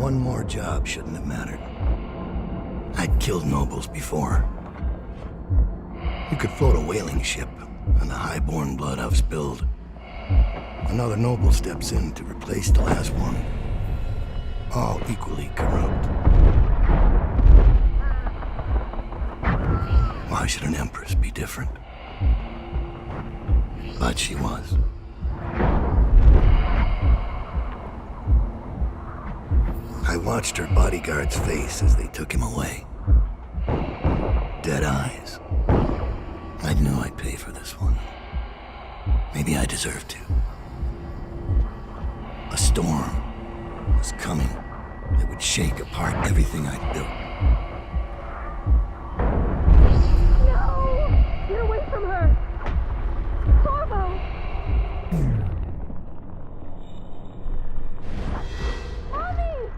one more job shouldn't have mattered. I'd killed nobles before. You could float a whaling ship, and the highborn blood I've spilled. Another noble steps in to replace the last one. All equally corrupt. Why should an empress be different? But she was. I watched her bodyguard's face as they took him away. Dead eyes. I knew I'd pay for this one. Maybe I deserved to. A storm was coming that would shake apart everything I'd built. No! Get away from her! Corvo! Mommy!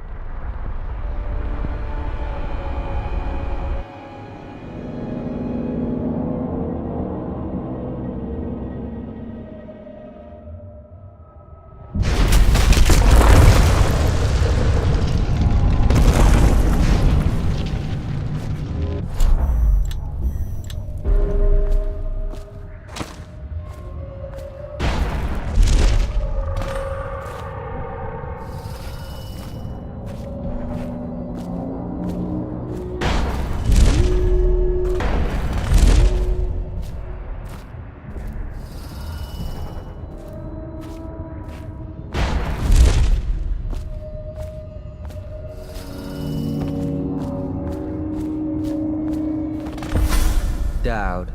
Dowd,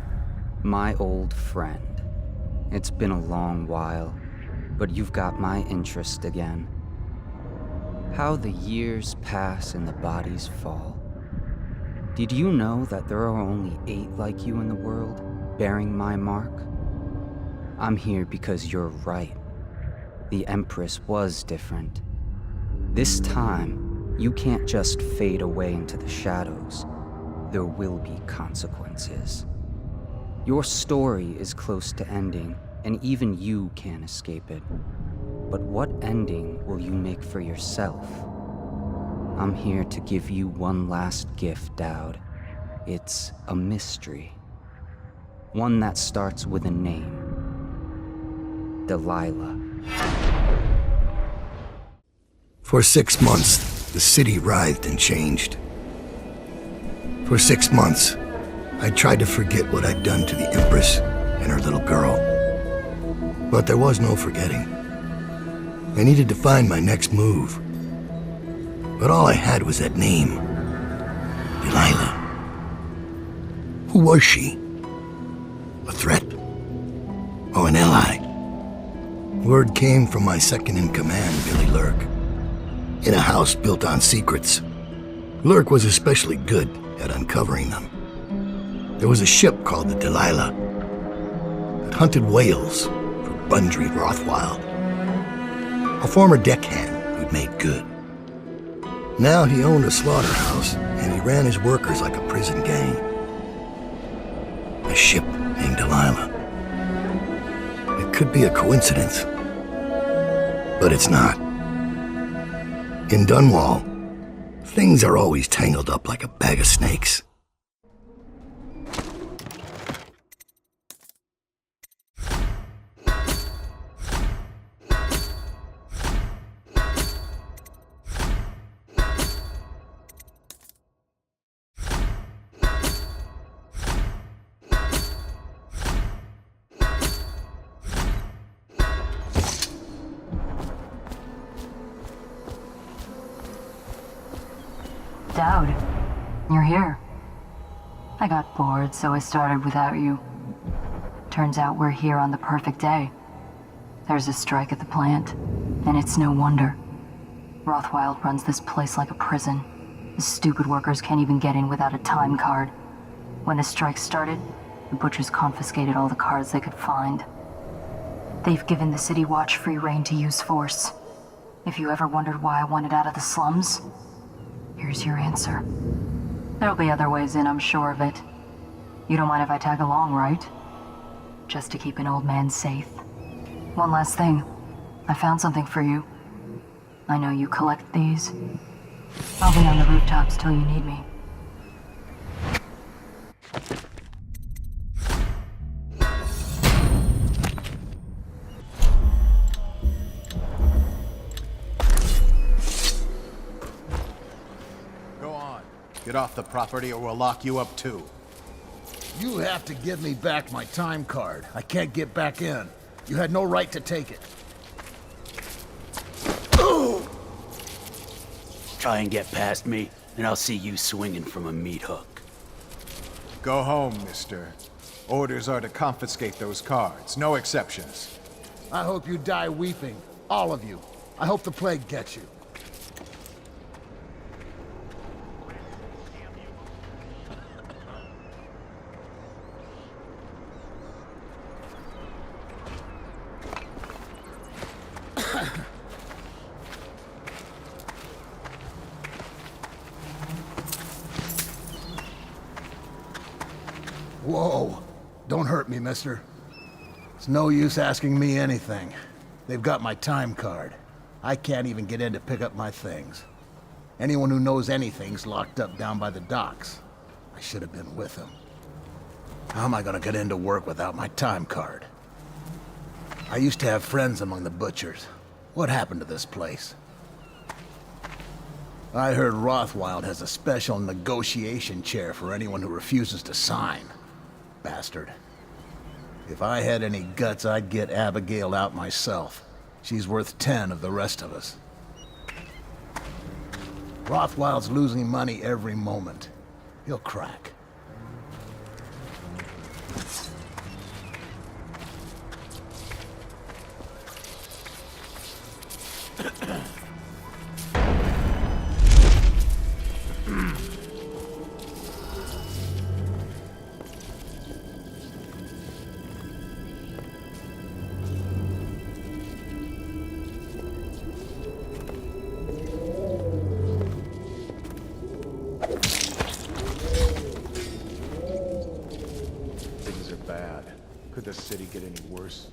my old friend. It's been a long while, but you've got my interest again. How the years pass and the bodies fall. Did you know that there are only 8 like you in the world, bearing my mark? I'm here because you're right. The Empress was different. This time, you can't just fade away into the shadows. There will be consequences. Your story is close to ending, and even you can't escape it. But what ending will you make for yourself? I'm here to give you one last gift, Dowd. It's a mystery. One that starts with a name. Delilah. For 6 months, the city writhed and changed. For 6 months, I tried to forget what I'd done to the Empress and her little girl. But there was no forgetting. I needed to find my next move. But all I had was that name. Delilah. Who was she? A threat? Or an ally? Word came from my second-in-command, Billy Lurk. In a house built on secrets, Lurk was especially good at uncovering them. There was a ship called the Delilah that hunted whales for Bundry Rothwild, a former deckhand who'd made good. Now he owned a slaughterhouse, and he ran his workers like a prison gang. A ship named Delilah. It could be a coincidence, but it's not. In Dunwall, things are always tangled up like a bag of snakes. Dowd, you're here. I got bored, so I started without you. Turns out we're here on the perfect day. There's a strike at the plant, and it's no wonder. Rothwild runs this place like a prison. The stupid workers can't even get in without a time card. When the strike started, the butchers confiscated all the cards they could find. They've given the City Watch free rein to use force. If you ever wondered why I wanted out of the slums, here's your answer. There'll be other ways in, I'm sure of it. You don't mind if I tag along, right? Just to keep an old man safe. One last thing. I found something for you. I know you collect these. I'll be on the rooftops till you need me. Go on. Get off the property or we'll lock you up too. You have to give me back my time card. I can't get back in. You had no right to take it. Try and get past me, and I'll see you swinging from a meat hook. Go home, mister. Orders are to confiscate those cards, no exceptions. I hope you die weeping. All of you. I hope the plague gets you. Whoa. Don't hurt me, mister. It's no use asking me anything. They've got my time card. I can't even get in to pick up my things. Anyone who knows anything's locked up down by the docks. I should have been with them. How am I gonna get into work without my time card? I used to have friends among the butchers. What happened to this place? I heard Rothwild has a special negotiation chair for anyone who refuses to sign. Bastard. If I had any guts, I'd get Abigail out myself. She's worth 10 of the rest of us. Rothwild's losing money every moment. He'll crack. Things are bad. Could the city get any worse?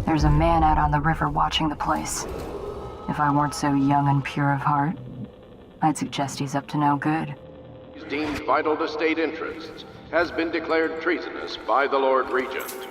There's a man out on the river watching the place. If I weren't so young and pure of heart, I'd suggest he's up to no good. Is deemed vital to state interests, has been declared treasonous by the Lord Regent.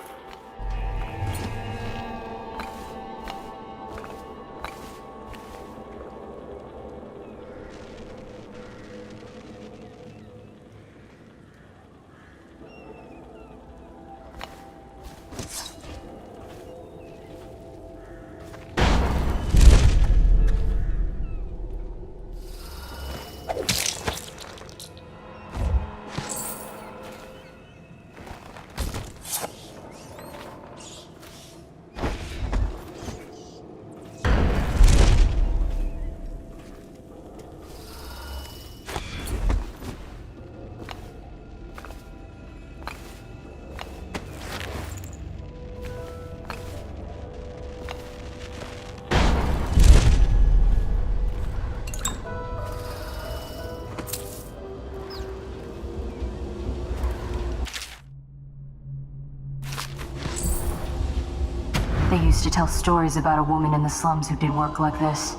used to tell stories about a woman in the slums who did work like this.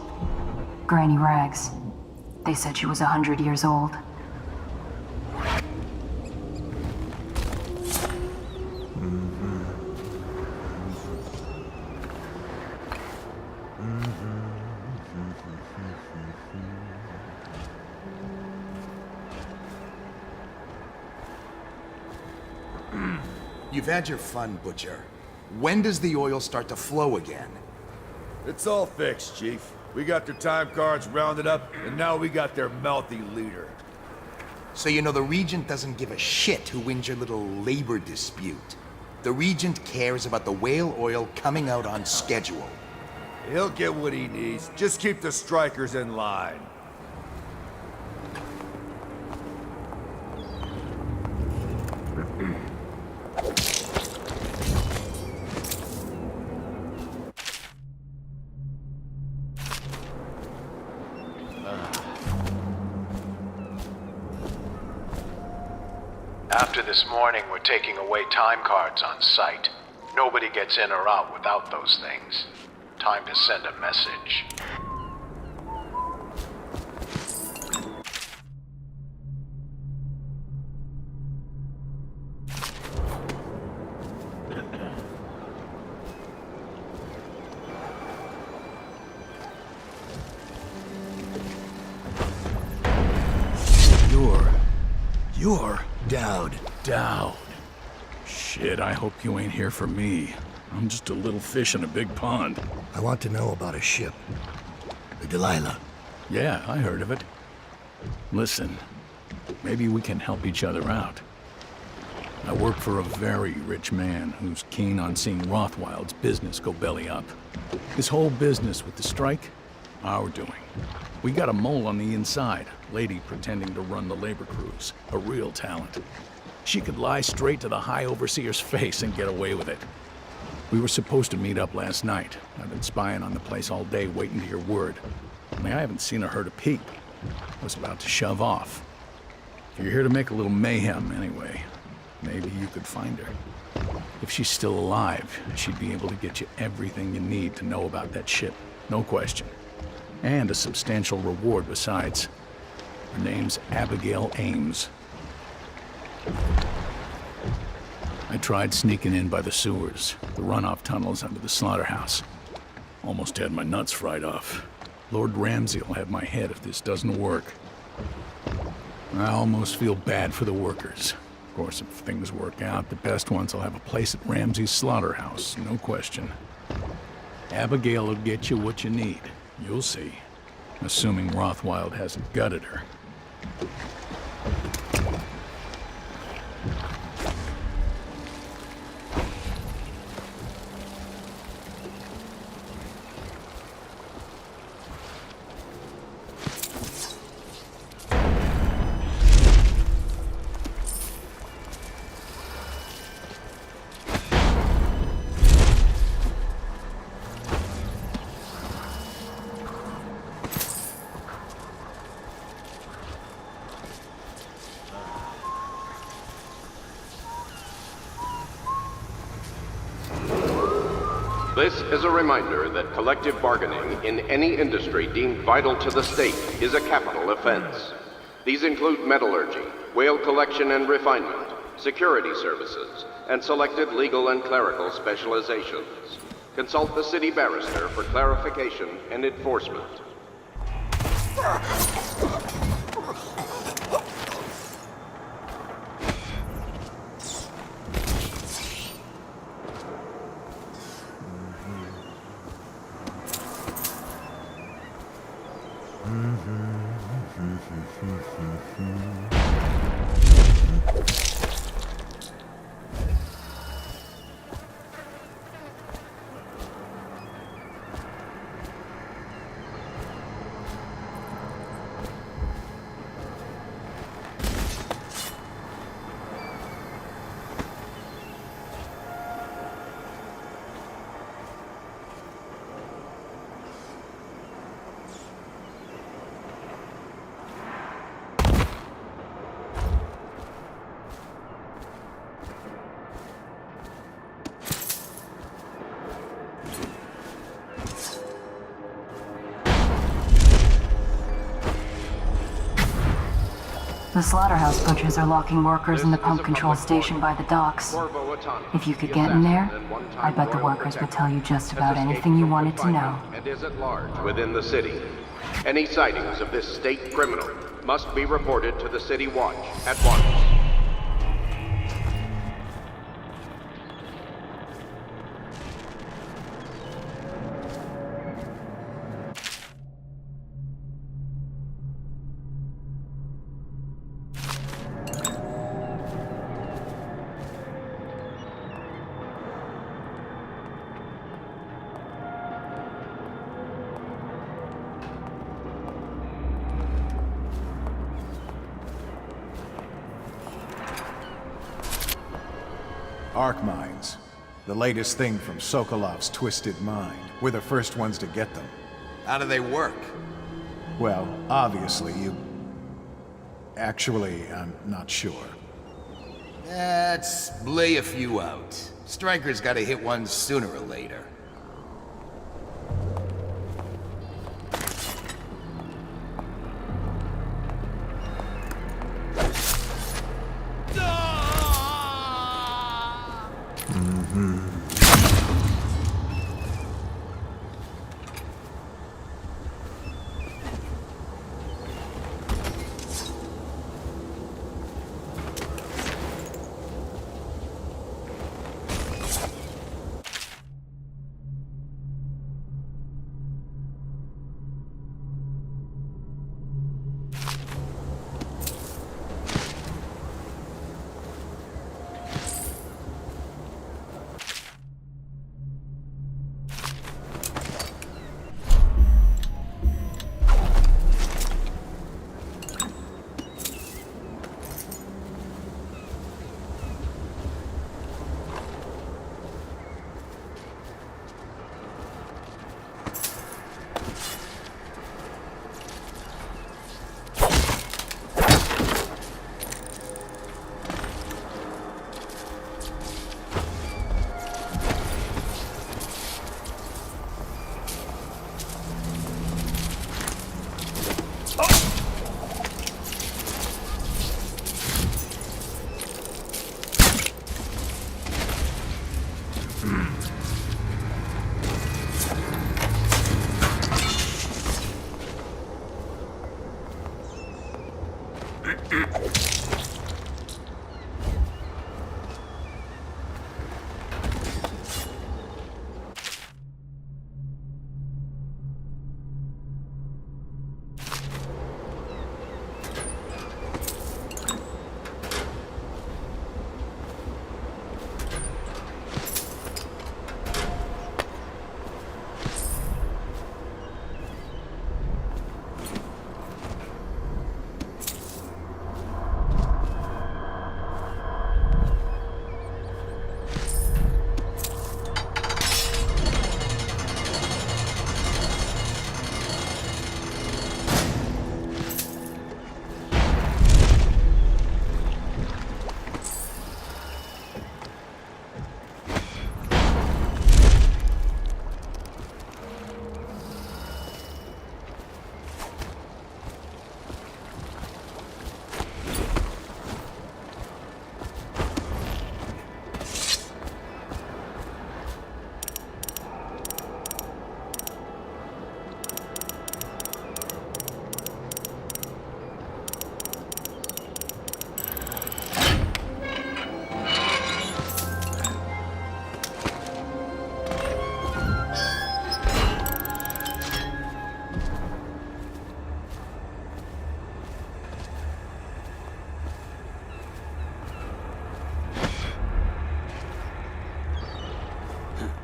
Granny Rags. They said she was 100 years old. You've had your fun, Butcher. When does the oil start to flow again? It's all fixed, Chief. We got their time cards rounded up, and now we got their mouthy leader. So you know the Regent doesn't give a shit who wins your little labor dispute. The Regent cares about the whale oil coming out on schedule. He'll get what he needs. Just keep the strikers in line. After this morning, we're taking away time cards on site. Nobody gets in or out without those things. Time to send a message. You're Dowd. Dowd. Shit, I hope you ain't here for me. I'm just a little fish in a big pond. I want to know about a ship. The Delilah. Yeah, I heard of it. Listen, maybe we can help each other out. I work for a very rich man who's keen on seeing Rothwild's business go belly up. His whole business with the strike, our doing. We got a mole on the inside, lady pretending to run the labor crews, a real talent. She could lie straight to the High Overseer's face and get away with it. We were supposed to meet up last night. I've been spying on the place all day waiting to hear word. Only I haven't seen or heard a peep. I was about to shove off. You're here to make a little mayhem anyway. Maybe you could find her. If she's still alive, she'd be able to get you everything you need to know about that ship. No question. And a substantial reward besides. Her name's Abigail Ames. I tried sneaking in by the sewers, the runoff tunnels under the Slaughterhouse. Almost had my nuts fried off. Lord Ramsey will have my head if this doesn't work. I almost feel bad for the workers. Of course, if things work out, the best ones will have a place at Ramsey's Slaughterhouse, no question. Abigail will get you what you need. You'll see. Assuming Rothwild hasn't gutted her. This is a reminder that collective bargaining in any industry deemed vital to the state is a capital offense. These include metallurgy, whale collection and refinement, security services, and selected legal and clerical specializations. Consult the city barrister for clarification and enforcement. The Slaughterhouse butchers are locking workers in the pump control station by the docks. If you could get in there, I bet the workers would tell you just about anything you wanted to know. And is at large within the city. Any sightings of this state criminal must be reported to the City Watch at once. Arc mines. The latest thing from Sokolov's twisted mind. We're the first ones to get them. How do they work? Well, obviously you... Actually, I'm not sure. Let's lay a few out. Stryker's gotta hit one sooner or later.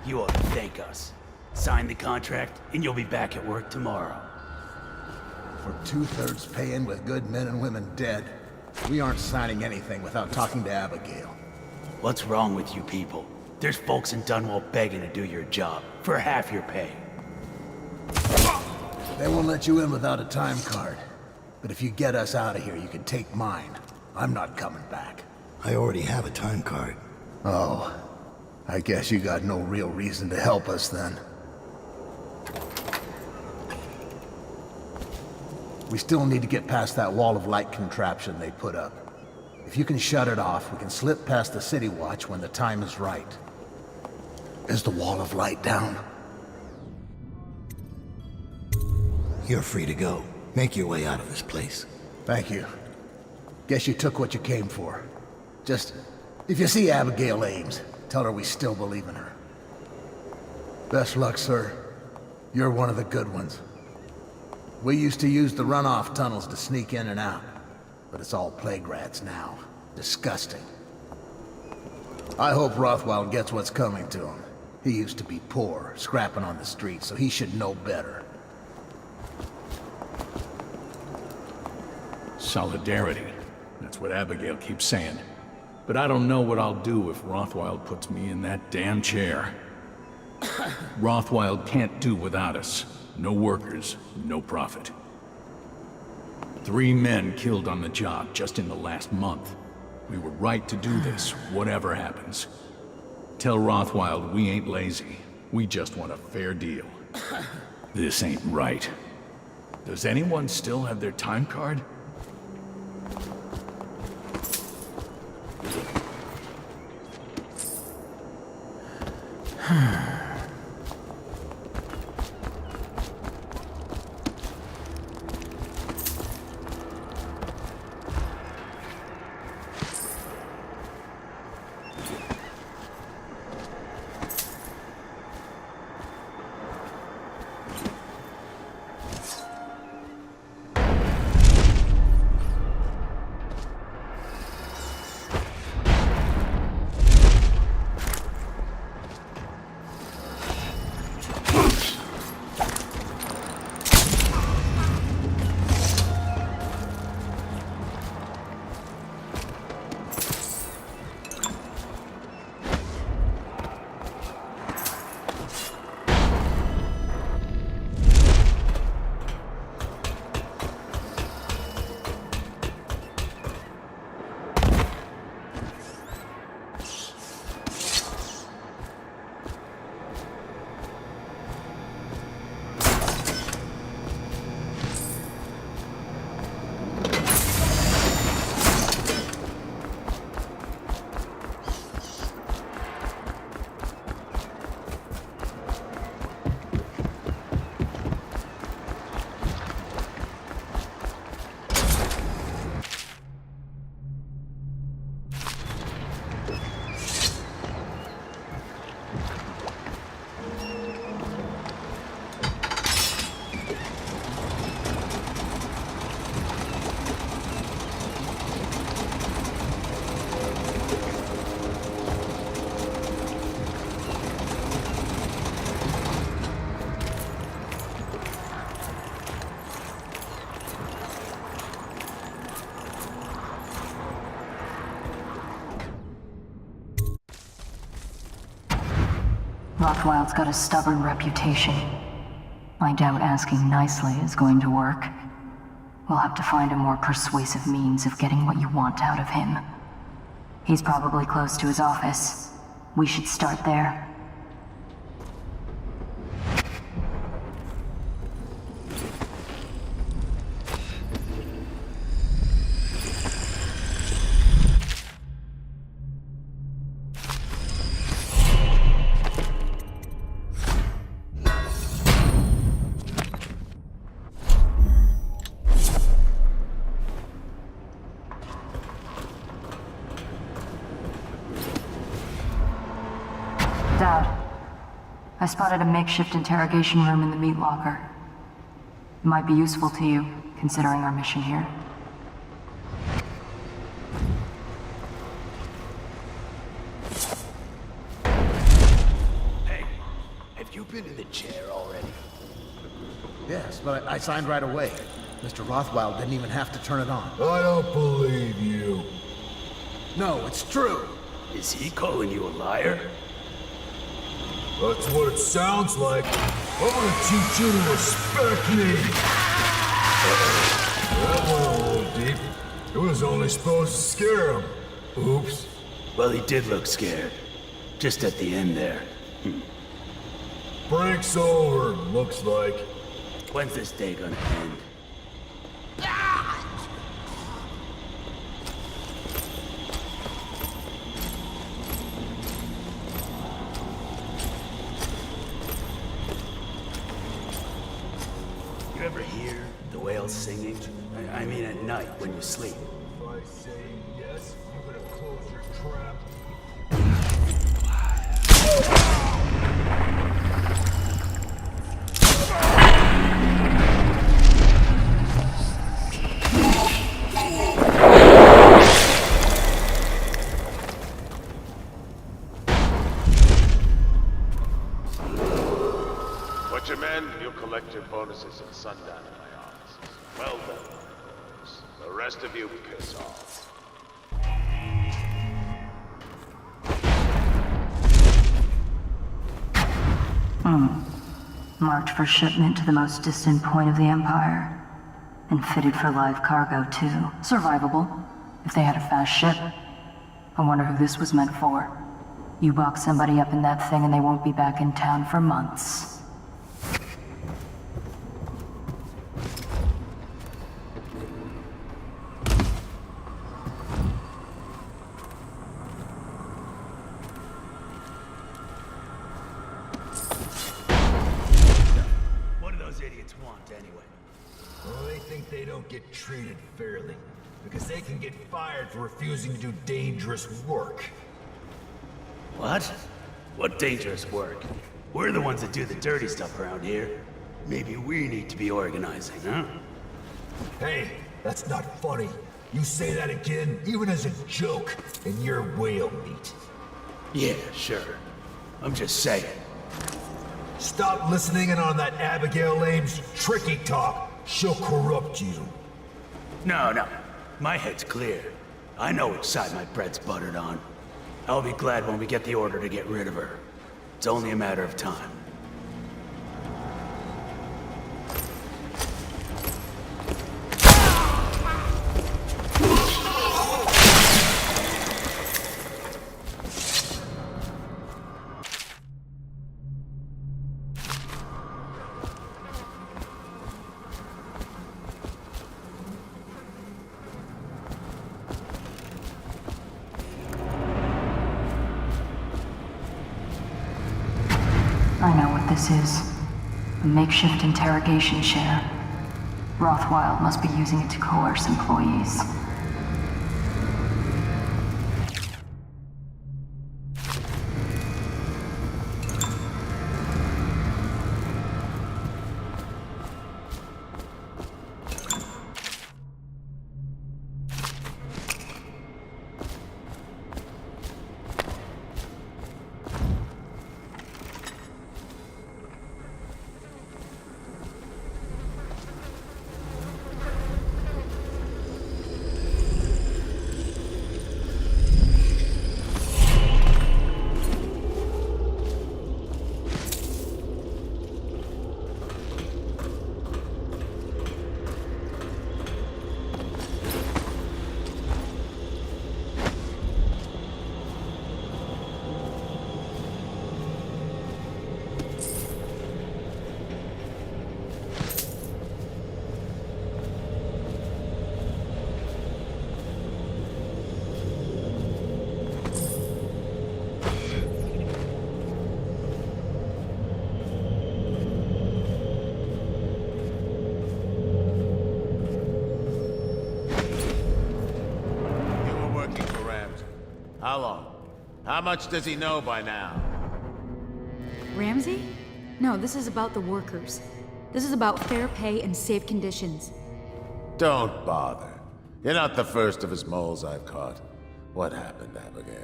You ought to thank us. Sign the contract, and you'll be back at work tomorrow. For 2/3 paying with good men and women dead, we aren't signing anything without talking to Abigail. What's wrong with you people? There's folks in Dunwall begging to do your job, for half your pay. They won't let you in without a time card. But if you get us out of here, you can take mine. I'm not coming back. I already have a time card. Oh. I guess you got no real reason to help us then. We still need to get past that wall of light contraption they put up. If you can shut it off, we can slip past the City Watch when the time is right. Is the wall of light down? You're free to go. Make your way out of this place. Thank you. Guess you took what you came for. Just, if you see Abigail Ames, tell her we still believe in her. Best luck, sir. You're one of the good ones. We used to use the runoff tunnels to sneak in and out, but it's all plague rats now. Disgusting. I hope Rothwild gets what's coming to him. He used to be poor, scrapping on the streets, so he should know better. Solidarity. That's what Abigail keeps saying. But I don't know what I'll do if Rothwild puts me in that damn chair. Rothwild can't do without us. No workers, no profit. 3 men killed on the job just in the last month. We were right to do this, whatever happens. Tell Rothwild we ain't lazy. We just want a fair deal. This ain't right. Does anyone still have their time card? Rothwild's got a stubborn reputation. I doubt asking nicely is going to work. We'll have to find a more persuasive means of getting what you want out of him. He's probably close to his office. We should start there. I spotted a makeshift interrogation room in the meat locker. It might be useful to you, considering our mission here. Hey, have you been in the chair already? Yes, but I signed right away. Mr. Rothwild didn't even have to turn it on. I don't believe you. No, it's true. Is he calling you a liar? That's what it sounds like. I'm gonna teach you to respect me. That went a little deep. It was only supposed to scare him. Oops. Well, he did look scared. Just at the end there. Break's over, looks like. When's this day gonna end? still singing? I mean at night, when you sleep. If I say yes, you're gonna close your trap. Butcher men, you'll collect your bonuses at sundown in my offices. Well done. The rest of you piss off. Marked for shipment to the most distant point of the Empire. And fitted for live cargo, too. Survivable, if they had a fast ship. I wonder who this was meant for. You box somebody up in that thing and they won't be back in town for months. Well, they think they don't get treated fairly, because they can get fired for refusing to do dangerous work. What? What dangerous work? We're the ones that do the dirty stuff around here. Maybe we need to be organizing, huh? Hey, that's not funny. You say that again, even as a joke, and you're whale meat. Yeah, sure. I'm just saying. Stop listening in on that Abigail Ames tricky talk. She'll corrupt you. No. My head's clear. I know which side my bread's buttered on. I'll be glad when we get the order to get rid of her. It's only a matter of time. I know what this is. A makeshift interrogation chair. Rothwild must be using it to coerce employees. How long? How much does he know by now? Ramsey? No, this is about the workers. This is about fair pay and safe conditions. Don't bother. You're not the first of his moles I've caught. What happened, Abigail?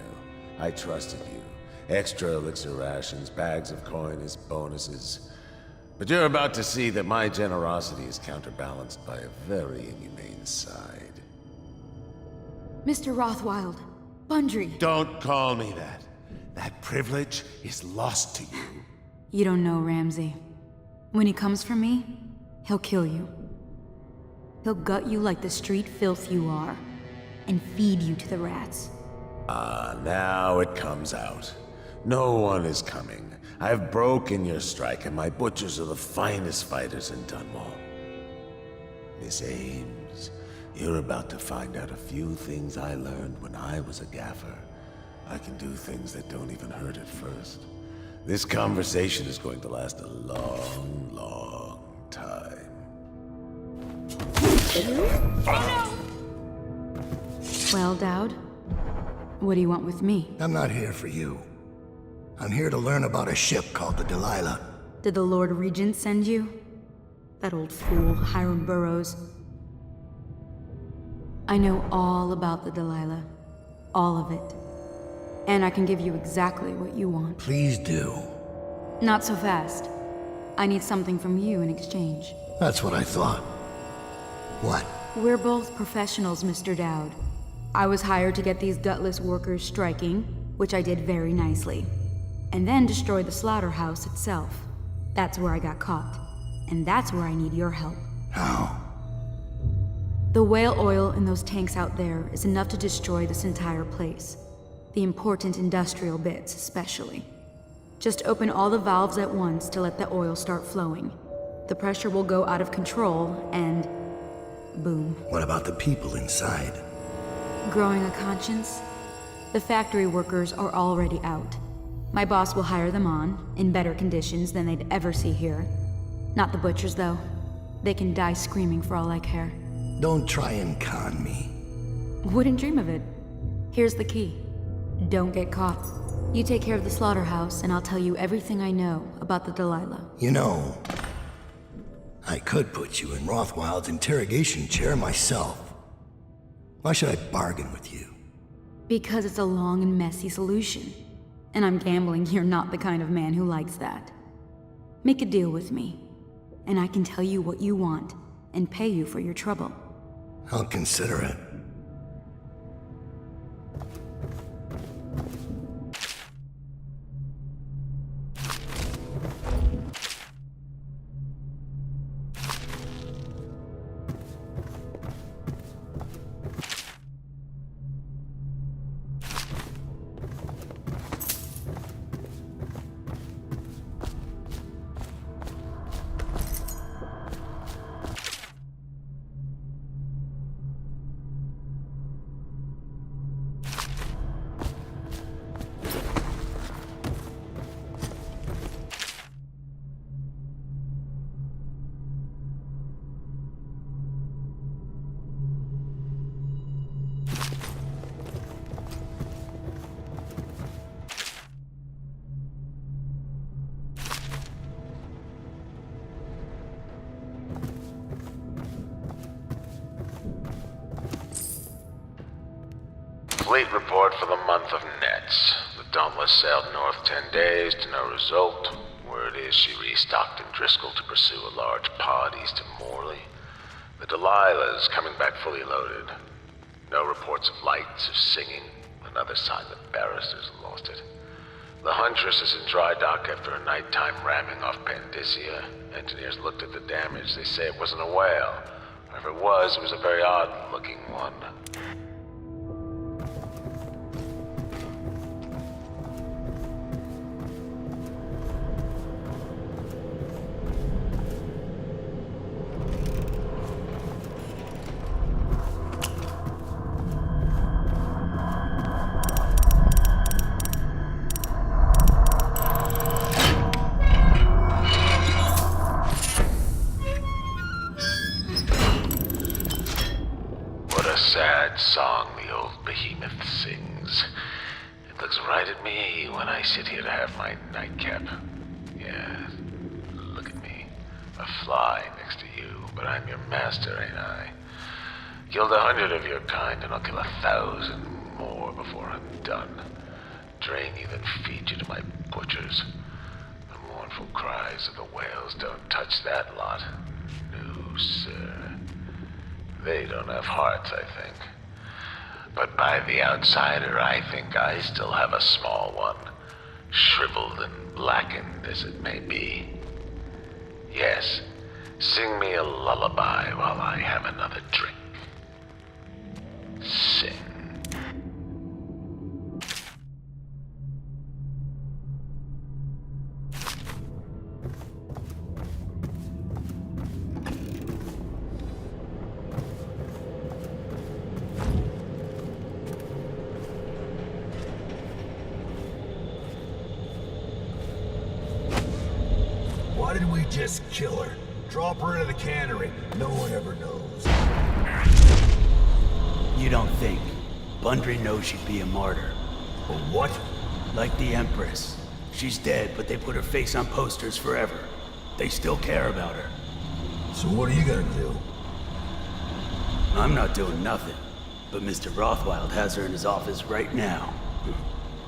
I trusted you. Extra elixir rations, bags of coin as bonuses. But you're about to see that my generosity is counterbalanced by a very inhumane side. Mr. Rothwild, Bundry. Don't call me that. That privilege is lost to you. You don't know Ramsey. When he comes for me, he'll kill you. He'll gut you like the street filth you are, and feed you to the rats. Ah, now it comes out. No one is coming. I've broken your strike, and my butchers are the finest fighters in Dunwall. Miss Ames, you're about to find out a few things I learned when I was a gaffer. I can do things that don't even hurt at first. This conversation is going to last a long, long time. Well, Dowd, what do you want with me? I'm not here for you. I'm here to learn about a ship called the Delilah. Did the Lord Regent send you? That old fool, Hiram Burrows. I know all about the Delilah. All of it. And I can give you exactly what you want. Please do. Not so fast. I need something from you in exchange. That's what I thought. What? We're both professionals, Mr. Dowd. I was hired to get these gutless workers striking, which I did very nicely. And then destroy the Slaughterhouse itself. That's where I got caught. And that's where I need your help. How? The whale oil in those tanks out there is enough to destroy this entire place. The important industrial bits, especially. Just open all the valves at once to let the oil start flowing. The pressure will go out of control, and boom. What about the people inside? Growing a conscience? The factory workers are already out. My boss will hire them on, in better conditions than they'd ever see here. Not the butchers, though. They can die screaming for all I care. Don't try and con me. Wouldn't dream of it. Here's the key. Don't get caught. You take care of the Slaughterhouse, and I'll tell you everything I know about the Delilah. You know, I could put you in Rothwild's interrogation chair myself. Why should I bargain with you? Because it's a long and messy solution. And I'm gambling you're not the kind of man who likes that. Make a deal with me, and I can tell you what you want, and pay you for your trouble. I'll consider it. Fleet report for the month of Nets. The Dauntless sailed north 10 days to no result. Word is she restocked in Driscoll to pursue a large pod east of Morley. The Delilah's coming back fully loaded. No reports of lights or singing. Another sign that Barrister's lost it. The Huntress is in dry dock after a nighttime ramming off Pandyssia. Engineers looked at the damage. They say it wasn't a whale. Or if it was a very odd-looking one. Song the old behemoth sings. It looks right at me when I sit here to have my nightcap. Yeah, look at me. A fly next to you, but I'm your master, ain't I? Killed 100 of your kind, and I'll kill 1,000 more before I'm done. Drain you, then feed you to my butchers. The mournful cries of the whales don't touch that lot. No, sir. They don't have hearts, I think. But by the outsider, I think I still have a small one, shriveled and blackened as it may be. Yes, sing me a lullaby while I have another drink. Sing. Why didn't we just kill her? Drop her into the cannery. No one ever knows. don't think. Bundry knows she'd be a martyr. A what? Like the Empress. She's dead, but they put her face on posters forever. They still care about her. So what are you gonna do? I'm not doing nothing. But Mr. Rothwild has her in his office right now.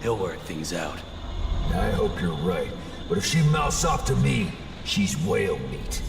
He'll work things out. I hope you're right. But if she mouths off to me, she's whale meat.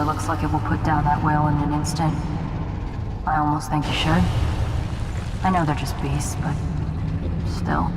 Looks like it will put down that whale in an instant. I almost think you should. I know they're just beasts, but still.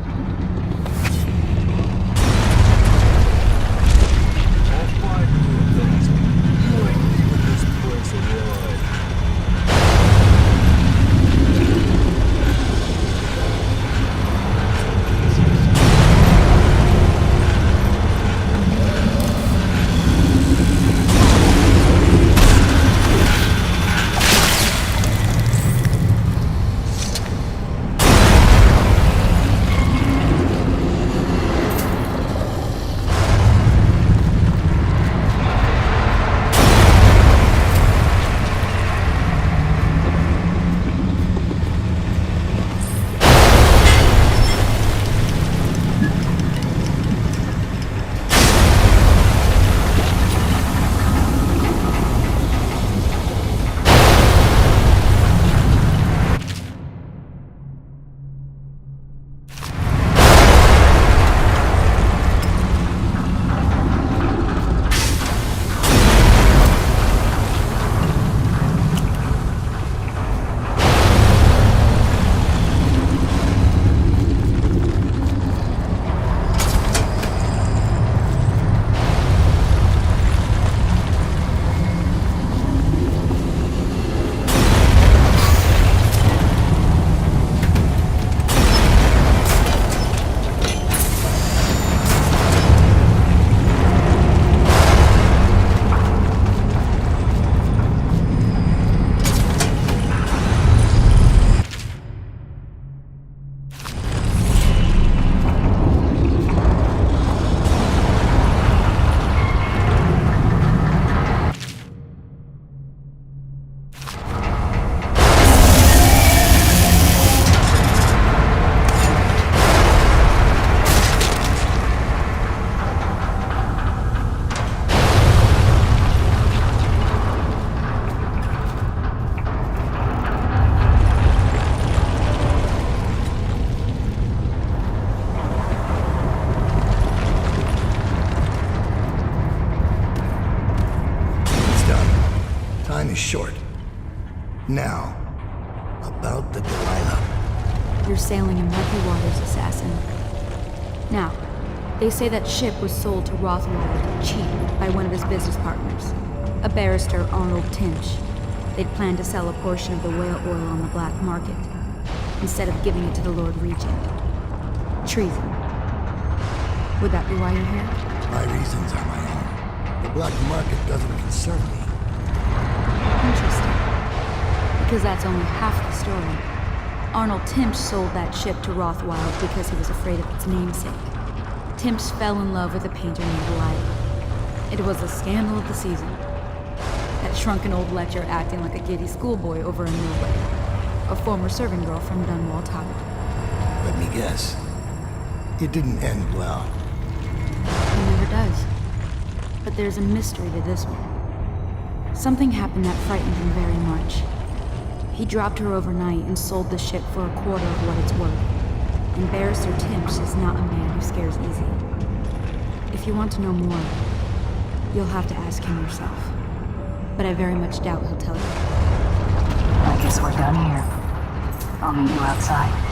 Time is short. Now, about the Delilah. You're sailing in murky waters, assassin. Now, they say that ship was sold to Rothwild cheap by one of his business partners, a barrister, Arnold Tinch. They'd planned to sell a portion of the whale oil on the black market, instead of giving it to the Lord Regent. Treason. Would that be why you're here? My reasons are my own. The black market doesn't concern me. Interesting. Because that's only half the story. Arnold Timsh sold that ship to Rothwild because he was afraid of its namesake. Timsh fell in love with a painter named Delilah. It was the scandal of the season. That shrunken old lecher acting like a giddy schoolboy over a millway. A former serving girl from Dunwall Tower. Let me guess. It didn't end well. It never does. But there's a mystery to this one. Something happened that frightened him very much. He dropped her overnight and sold the ship for a quarter of what it's worth. And Barrister Timsh is not a man who scares easy. If you want to know more, you'll have to ask him yourself. But I very much doubt he'll tell you. I guess we're done here. I'll meet you outside.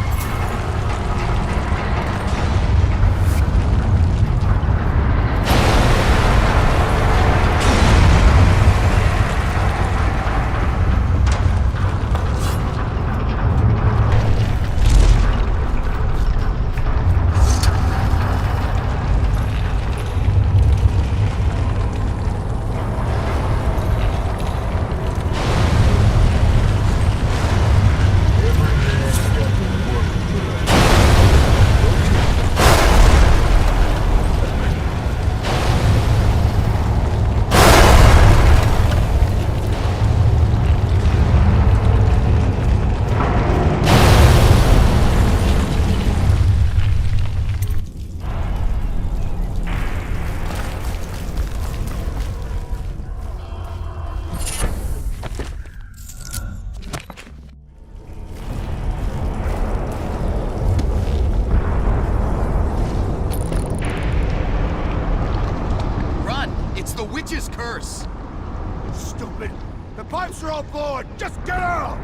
Stupid! The pipes are all board! Just get out!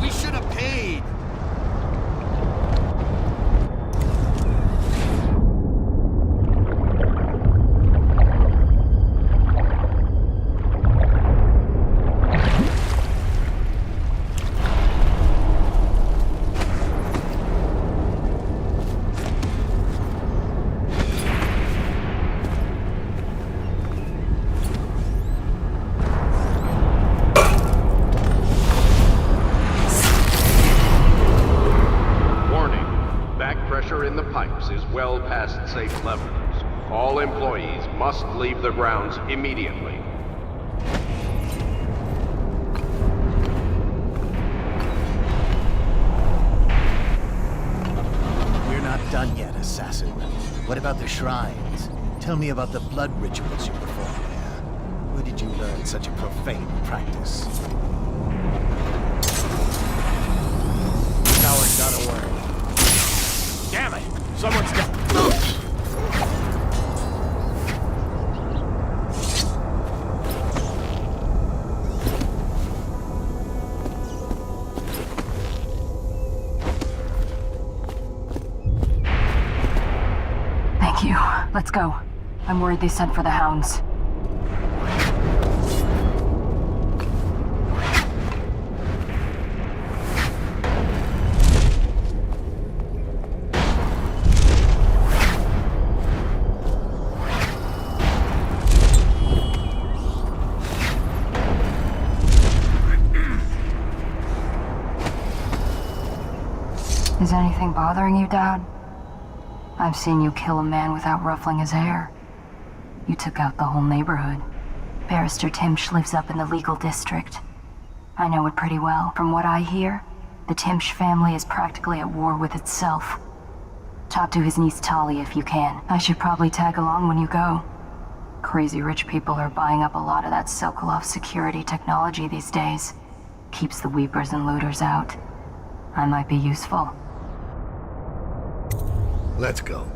We should have paid! In the pipes is well past safe levels. All employees must leave the grounds immediately. We're not done yet, assassin. What about the shrines? Tell me about the blood rituals you perform there. Where did you learn such a profane practice? Tower's gotta work. Damn it! Someone's got... Thank you. Let's go. I'm worried they sent for the hounds. Is anything bothering you, Dad? I've seen you kill a man without ruffling his hair. You took out the whole neighborhood. Barrister Timsh lives up in the legal district. I know it pretty well. From what I hear, the Timsh family is practically at war with itself. Talk to his niece Talia if you can. I should probably tag along when you go. Crazy rich people are buying up a lot of that Sokolov security technology these days. Keeps the weepers and looters out. I might be useful. Let's go.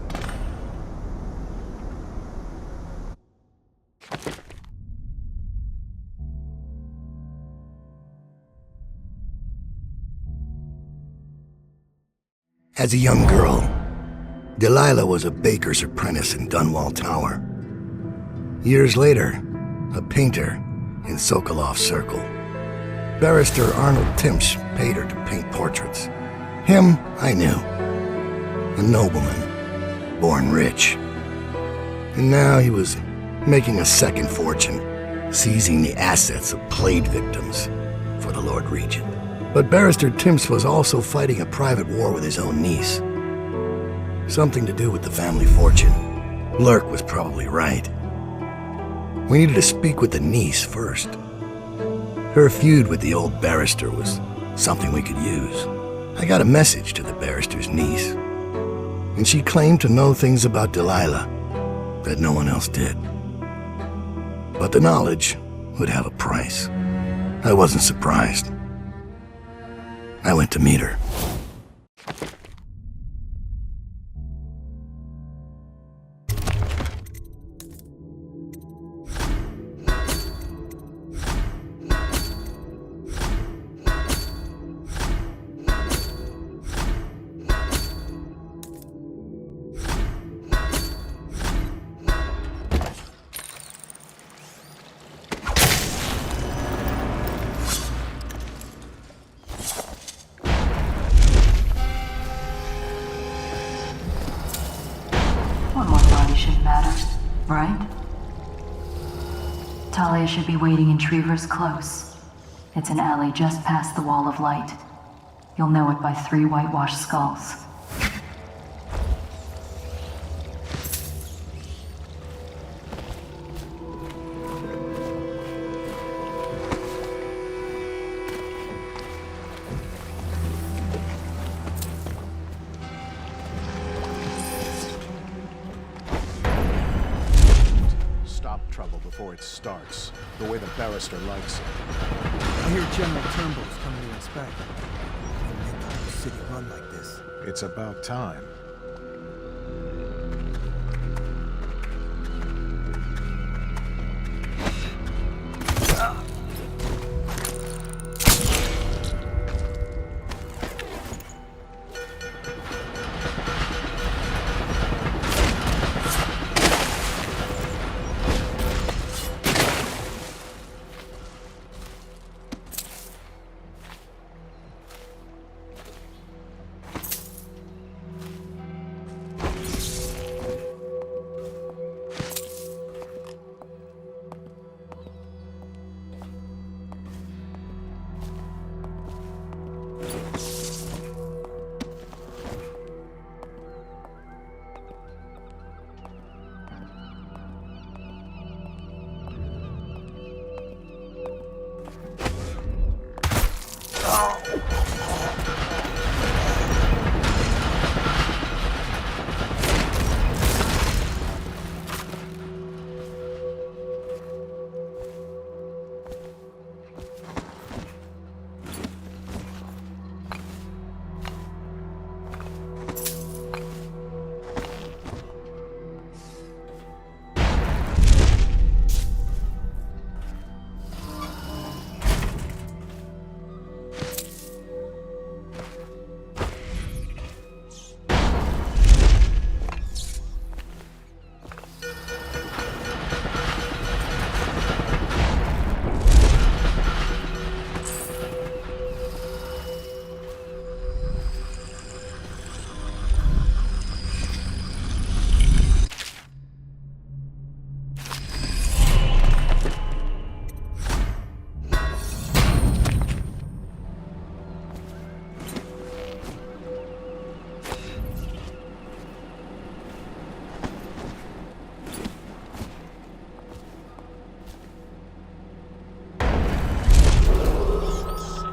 As a young girl, Delilah was a baker's apprentice in Dunwall Tower. Years later, a painter in Sokolov's circle. Barrister Arnold Timsh paid her to paint portraits. Him, I knew. A nobleman, born rich. And now he was making a second fortune, seizing the assets of plague victims for the Lord Regent. But Barrister Timsh was also fighting a private war with his own niece. Something to do with the family fortune. Lurk was probably right. We needed to speak with the niece first. Her feud with the old barrister was something we could use. I got a message to the barrister's niece, and she claimed to know things about Delilah that no one else did. But the knowledge would have a price. I wasn't surprised. I went to meet her. Talia should be waiting in Trevor's Close. It's an alley just past the Wall of Light. You'll know it by 3 whitewashed skulls. Before it starts, the way the barrister likes it. I hear General Turnbull's coming to inspect. Can't make the whole city run like this. It's about time.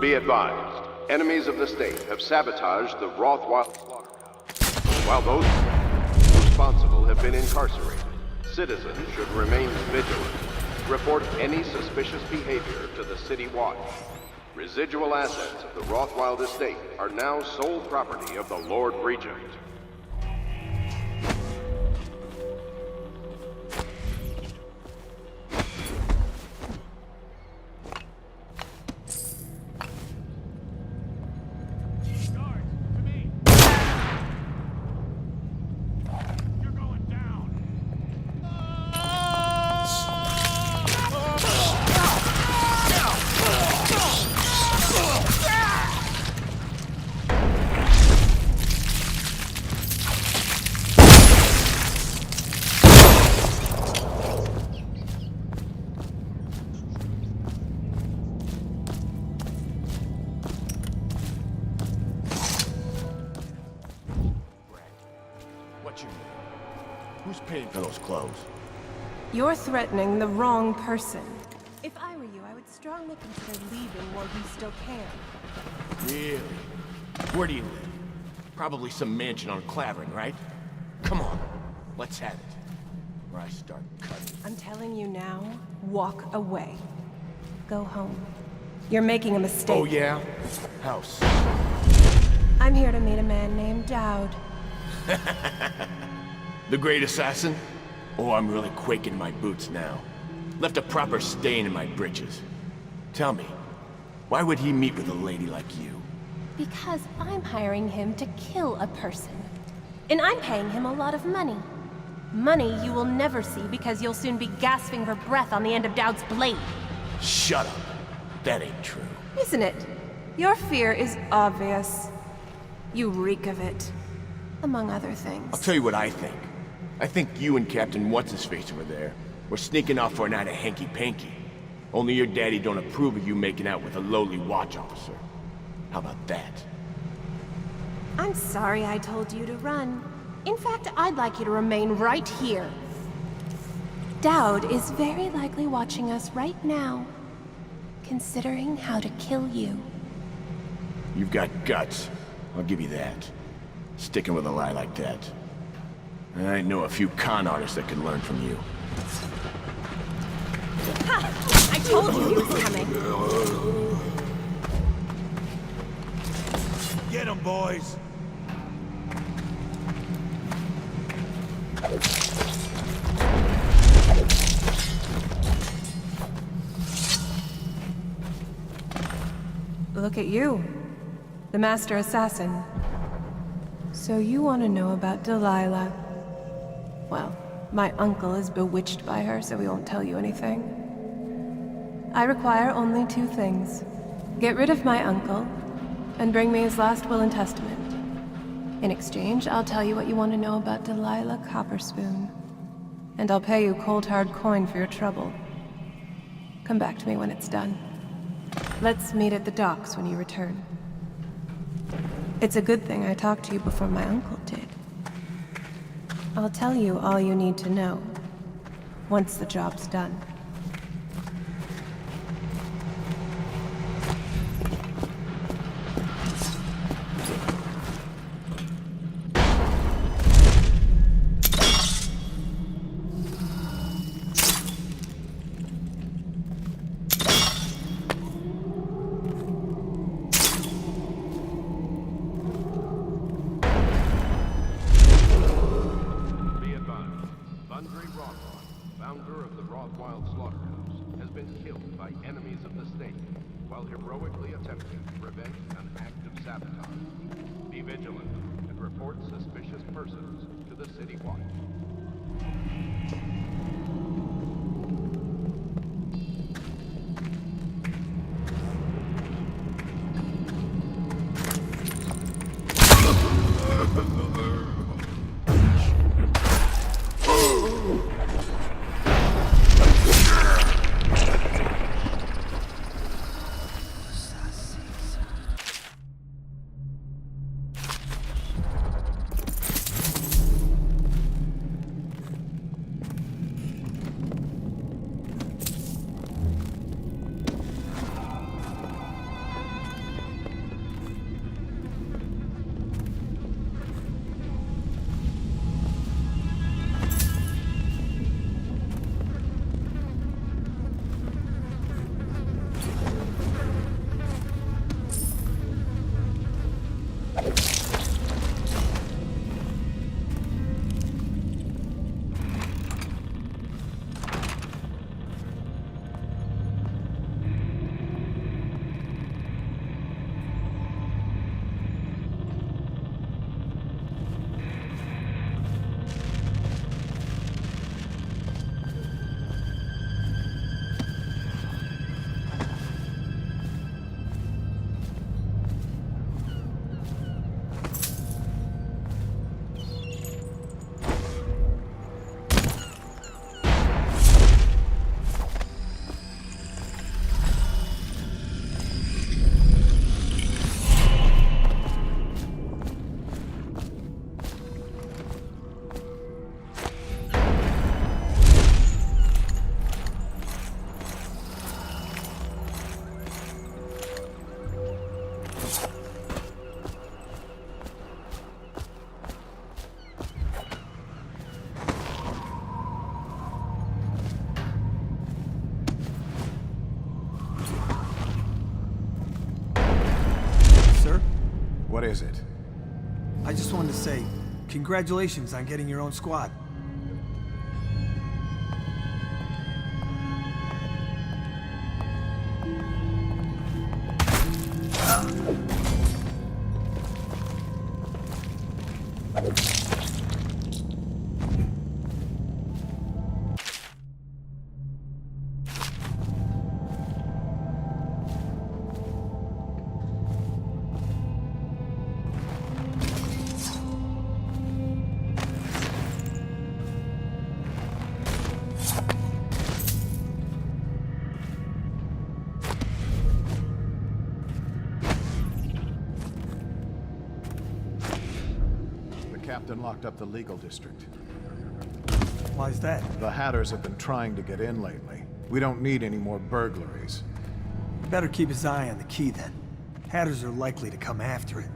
Be advised, enemies of the state have sabotaged the Rothwild Slaughterhouse. While those responsible have been incarcerated, citizens should remain vigilant. Report any suspicious behavior to the City Watch. Residual assets of the Rothwild estate are now sole property of the Lord Regent. and those clothes. You're threatening the wrong person. If I were you, I would strongly consider leaving while you still can. Really? Where do you live? Probably some mansion on Clavering, right? Come on, let's have it. Or I start cutting. I'm telling you now, walk away. Go home. You're making a mistake. Oh yeah? House. I'm here to meet a man named Dowd. The great assassin? Oh, I'm really quaking my boots now. Left a proper stain in my britches. Tell me, why would he meet with a lady like you? Because I'm hiring him to kill a person. And I'm paying him a lot of money. Money you will never see because you'll soon be gasping for breath on the end of Dowd's blade. Shut up. That ain't true. Isn't it? Your fear is obvious. You reek of it. Among other things. I'll tell you what I think. I think you and Captain What's-His-Face over there were sneaking off for a night of hanky-panky. Only your daddy don't approve of you making out with a lowly watch officer. How about that? I'm sorry I told you to run. In fact, I'd like you to remain right here. Dowd is very likely watching us right now, considering how to kill you. You've got guts. I'll give you that. Sticking with a lie like that. I know a few con artists that can learn from you. Ha! I told you he was coming. Get him, boys! Look at you, the Master Assassin. So you want to know about Delilah? Well, my uncle is bewitched by her, so he won't tell you anything. I require only 2 things. Get rid of my uncle, and bring me his last will and testament. In exchange, I'll tell you what you want to know about Delilah Copperspoon. And I'll pay you cold hard coin for your trouble. Come back to me when it's done. Let's meet at the docks when you return. It's a good thing I talked to you before my uncle did. I'll tell you all you need to know once the job's done. founder of the Rothwild Slaughterhouse, has been killed by enemies of the state while heroically attempting to prevent an act of sabotage. Be vigilant and report suspicious persons to the City Watch. What is it? I just wanted to say, congratulations on getting your own squad. Captain locked up the legal district. Why's that? The Hatters have been trying to get in lately. We don't need any more burglaries. You better keep his eye on the key then. Hatters are likely to come after it.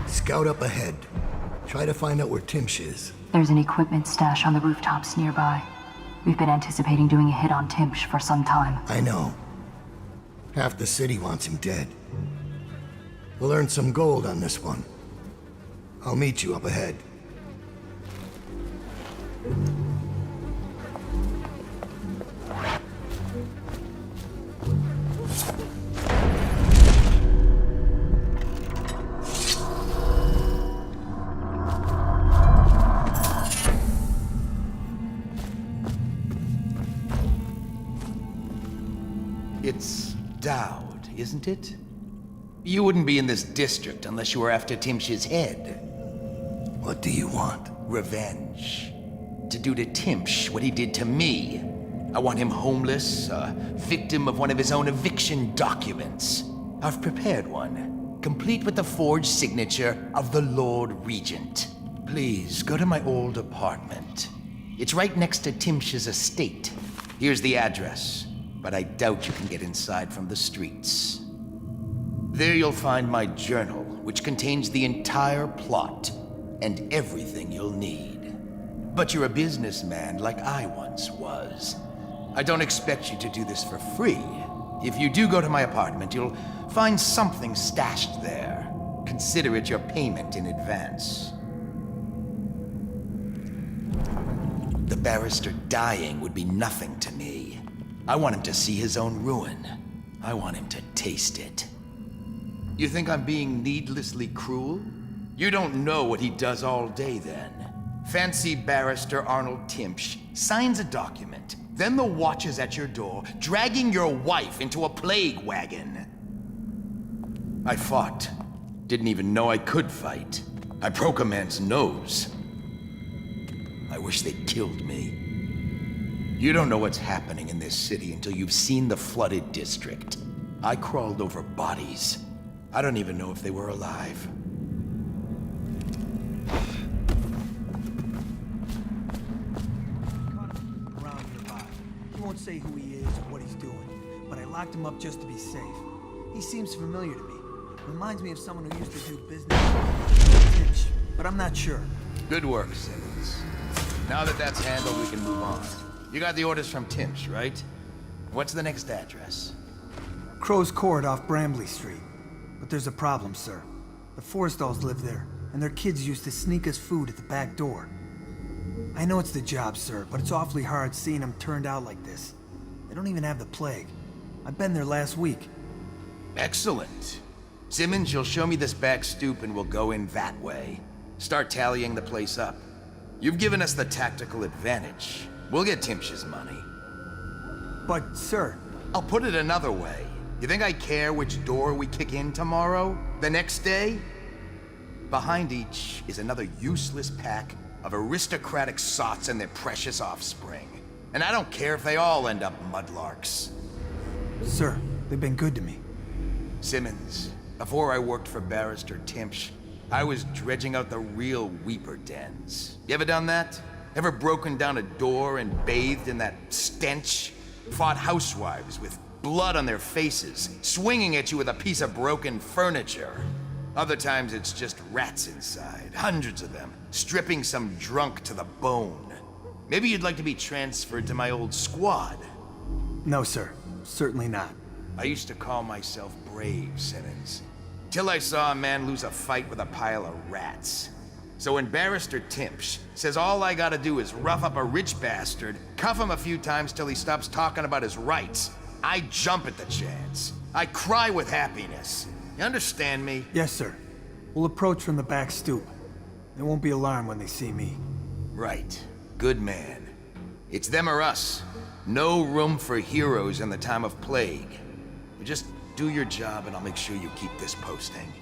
Scout up ahead. Try to find out where Timsh is. There's an equipment stash on the rooftops nearby. We've been anticipating doing a hit on Timsh for some time. I know. Half the city wants him dead. We'll earn some gold on this one. I'll meet you up ahead. It's Dowd, isn't it? You wouldn't be in this district unless you were after Timsh's head. What do you want? Revenge. To do to Timsh what he did to me. I want him homeless, a victim of one of his own eviction documents. I've prepared one, complete with the forged signature of the Lord Regent. Please, go to my old apartment. It's right next to Timsh's estate. Here's the address, but I doubt you can get inside from the streets. There you'll find my journal, which contains the entire plot and everything you'll need. But you're a businessman like I once was. I don't expect you to do this for free. If you do go to my apartment, you'll find something stashed there. Consider it your payment in advance. The barrister dying would be nothing to me. I want him to see his own ruin. I want him to taste it. You think I'm being needlessly cruel? You don't know what he does all day then. Fancy Barrister Arnold Timsh signs a document, then the watch is at your door, dragging your wife into a plague wagon. I fought. Didn't even know I could fight. I broke a man's nose. I wish they'd killed me. You don't know what's happening in this city until you've seen the flooded district. I crawled over bodies. I don't even know if they were alive. Around nearby. He won't say who he is or what he's doing, but I locked him up just to be safe. He seems familiar to me. Reminds me of someone who used to do business, but I'm not sure. Good work, Simmons. Now that that's handled, we can move on. You got the orders from Timsh, right? What's the next address? Crow's Court off Brambley Street. But there's a problem, sir. The Forrestalls live there, and their kids used to sneak us food at the back door. I know it's the job, sir, but it's awfully hard seeing them turned out like this. They don't even have the plague. I've been there last week. Excellent. Simmons, you'll show me this back stoop and we'll go in that way. Start tallying the place up. You've given us the tactical advantage. We'll get Timsh's money. But, sir... I'll put it another way. You think I care which door we kick in tomorrow? The next day? Behind each is another useless pack of aristocratic sots and their precious offspring. And I don't care if they all end up mudlarks. Sir, they've been good to me. Simmons, before I worked for Barrister Timsh, I was dredging out the real Weeper dens. You ever done that? Ever broken down a door and bathed in that stench? Fought housewives with blood on their faces, swinging at you with a piece of broken furniture. Other times it's just rats inside, hundreds of them, stripping some drunk to the bone. Maybe you'd like to be transferred to my old squad. No, sir. Certainly not. I used to call myself brave, Simmons. Till I saw a man lose a fight with a pile of rats. So when Barrister Timsh says all I gotta do is rough up a rich bastard, cuff him a few times till he stops talking about his rights, I jump at the chance. I cry with happiness. You understand me? Yes, sir. We'll approach from the back stoop. They won't be alarmed when they see me. Right. Good man. It's them or us. No room for heroes in the time of plague. You just do your job and I'll make sure you keep this posting.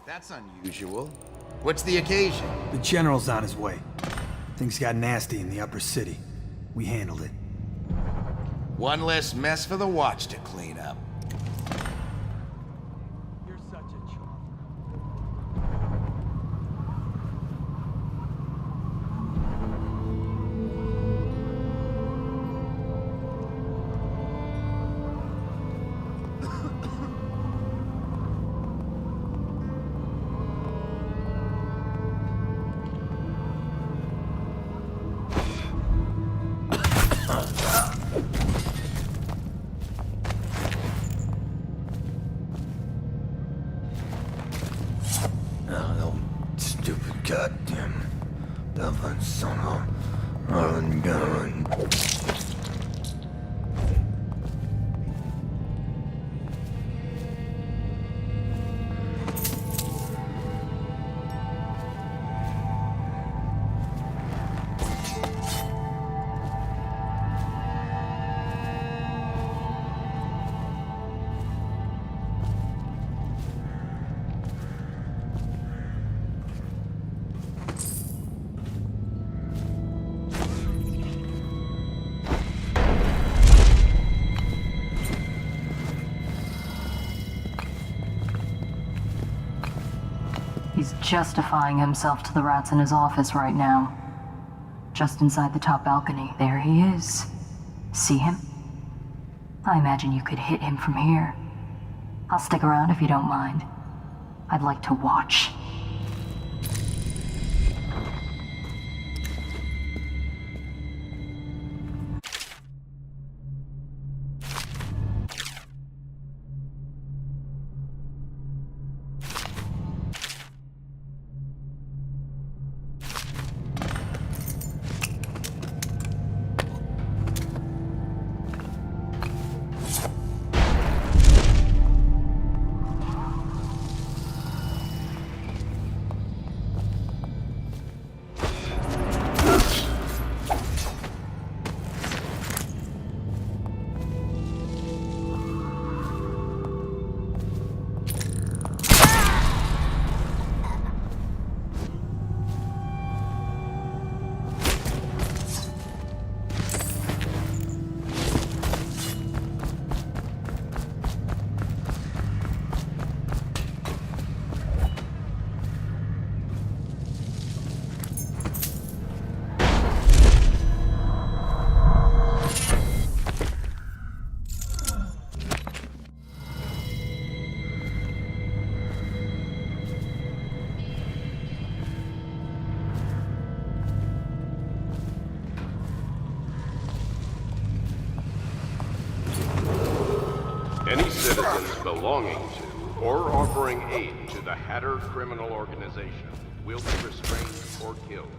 That's unusual. What's the occasion? The General's on his way. Things got nasty in the upper city. We handled it. One less mess for the Watch to clean up. You're such a chump. He's justifying himself to the rats in his office right now. Just inside the top balcony, there he is. See him? I imagine you could hit him from here. I'll stick around if you don't mind. I'd like to watch. Any citizens belonging to or offering aid to the Hatter criminal organization will be restrained or killed.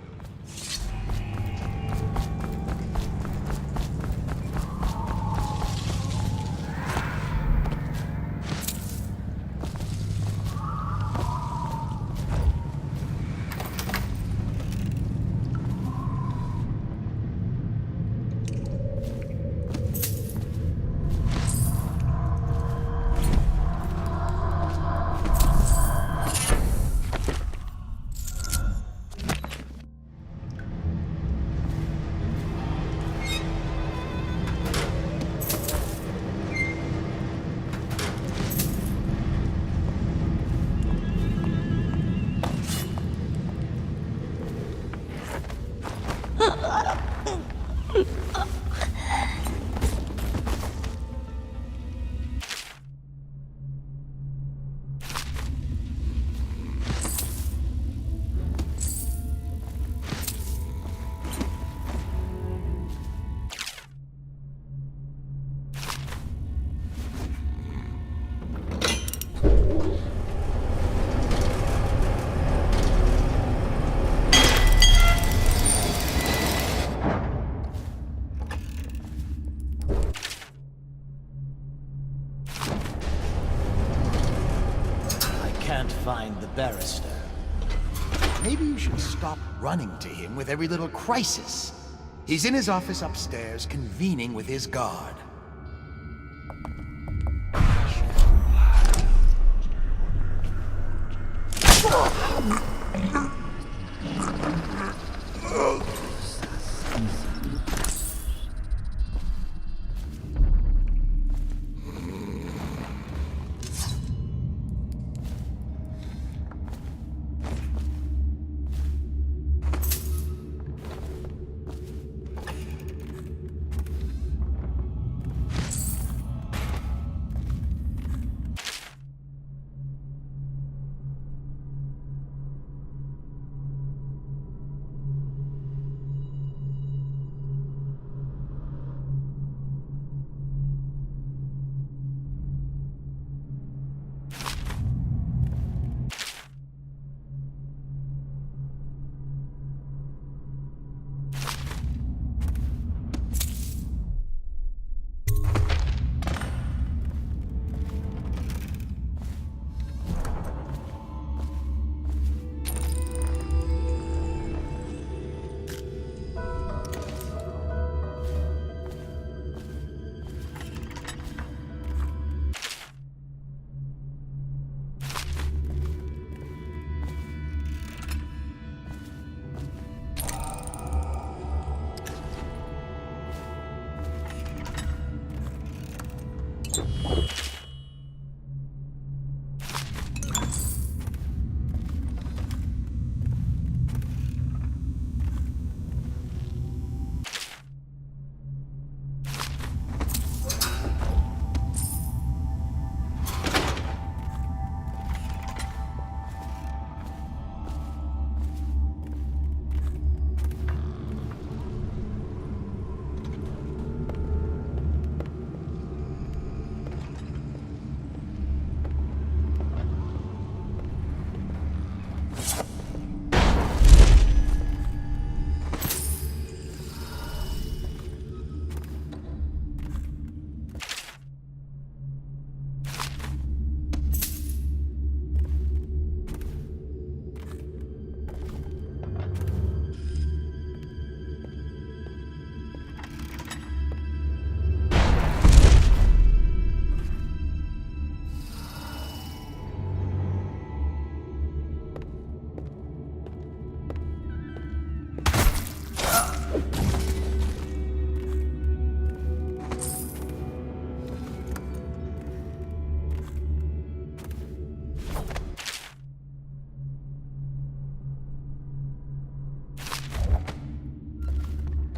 Find the barrister. Maybe you should stop running to him with every little crisis. He's in his office upstairs, convening with his guard.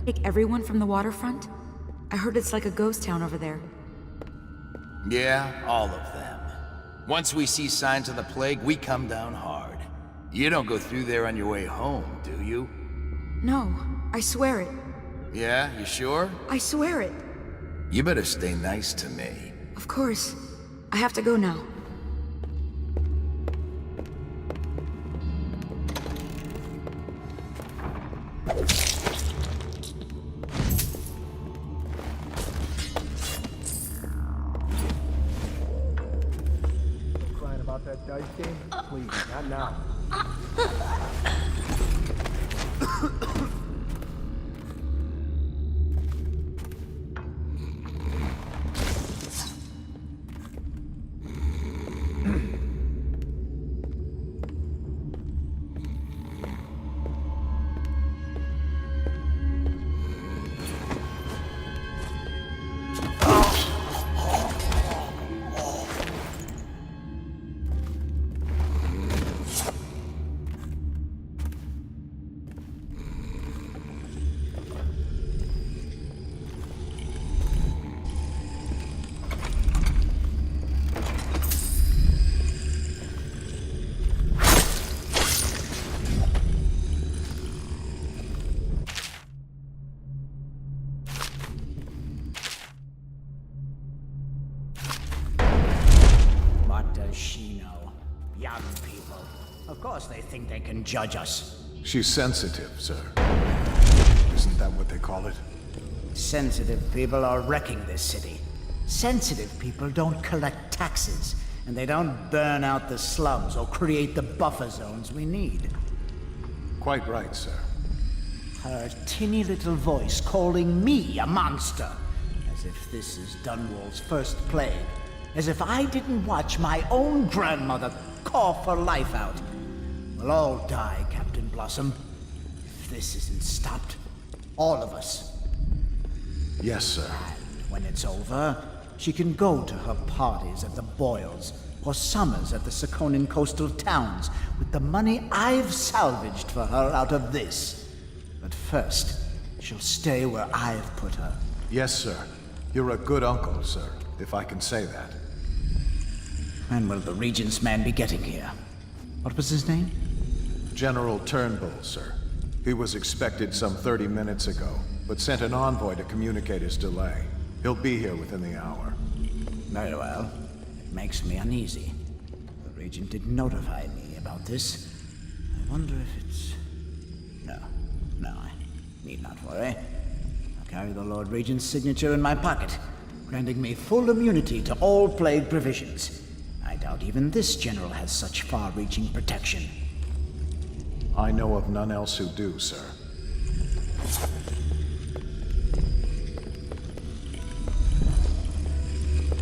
Take everyone from the waterfront? I heard it's like a ghost town over there. Yeah, all of them. Once we see signs of the plague, we come down hard. You don't go through there on your way home, do you? No, I swear it. Yeah, you sure? I swear it. You better stay nice to me. Of course. I have to go now. Crying about that dice game? Please, not now. Young people. Of course they think they can judge us. She's sensitive, sir. Isn't that what they call it? Sensitive people are wrecking this city. Sensitive people don't collect taxes, and they don't burn out the slums or create the buffer zones we need. Quite right, sir. Her tinny little voice calling me a monster. As if this is Dunwall's first plague. As if I didn't watch my own grandmother cough her life out. We'll all die, Captain Blossom. If this isn't stopped, all of us. Yes, sir. And when it's over, she can go to her parties at the Boyles, or summers at the Sakonan coastal towns, with the money I've salvaged for her out of this. But first, she'll stay where I've put her. Yes, sir. You're a good uncle, sir, if I can say that. When will the Regent's man be getting here? What was his name? General Turnbull, sir. He was expected some 30 minutes ago, but sent an envoy to communicate his delay. He'll be here within the hour. Very well. It makes me uneasy. The Regent didn't notify me about this. I wonder if it's... No, I need not worry. I'll carry the Lord Regent's signature in my pocket, granting me full immunity to all plague provisions. I doubt even this general has such far-reaching protection. I know of none else who do, sir.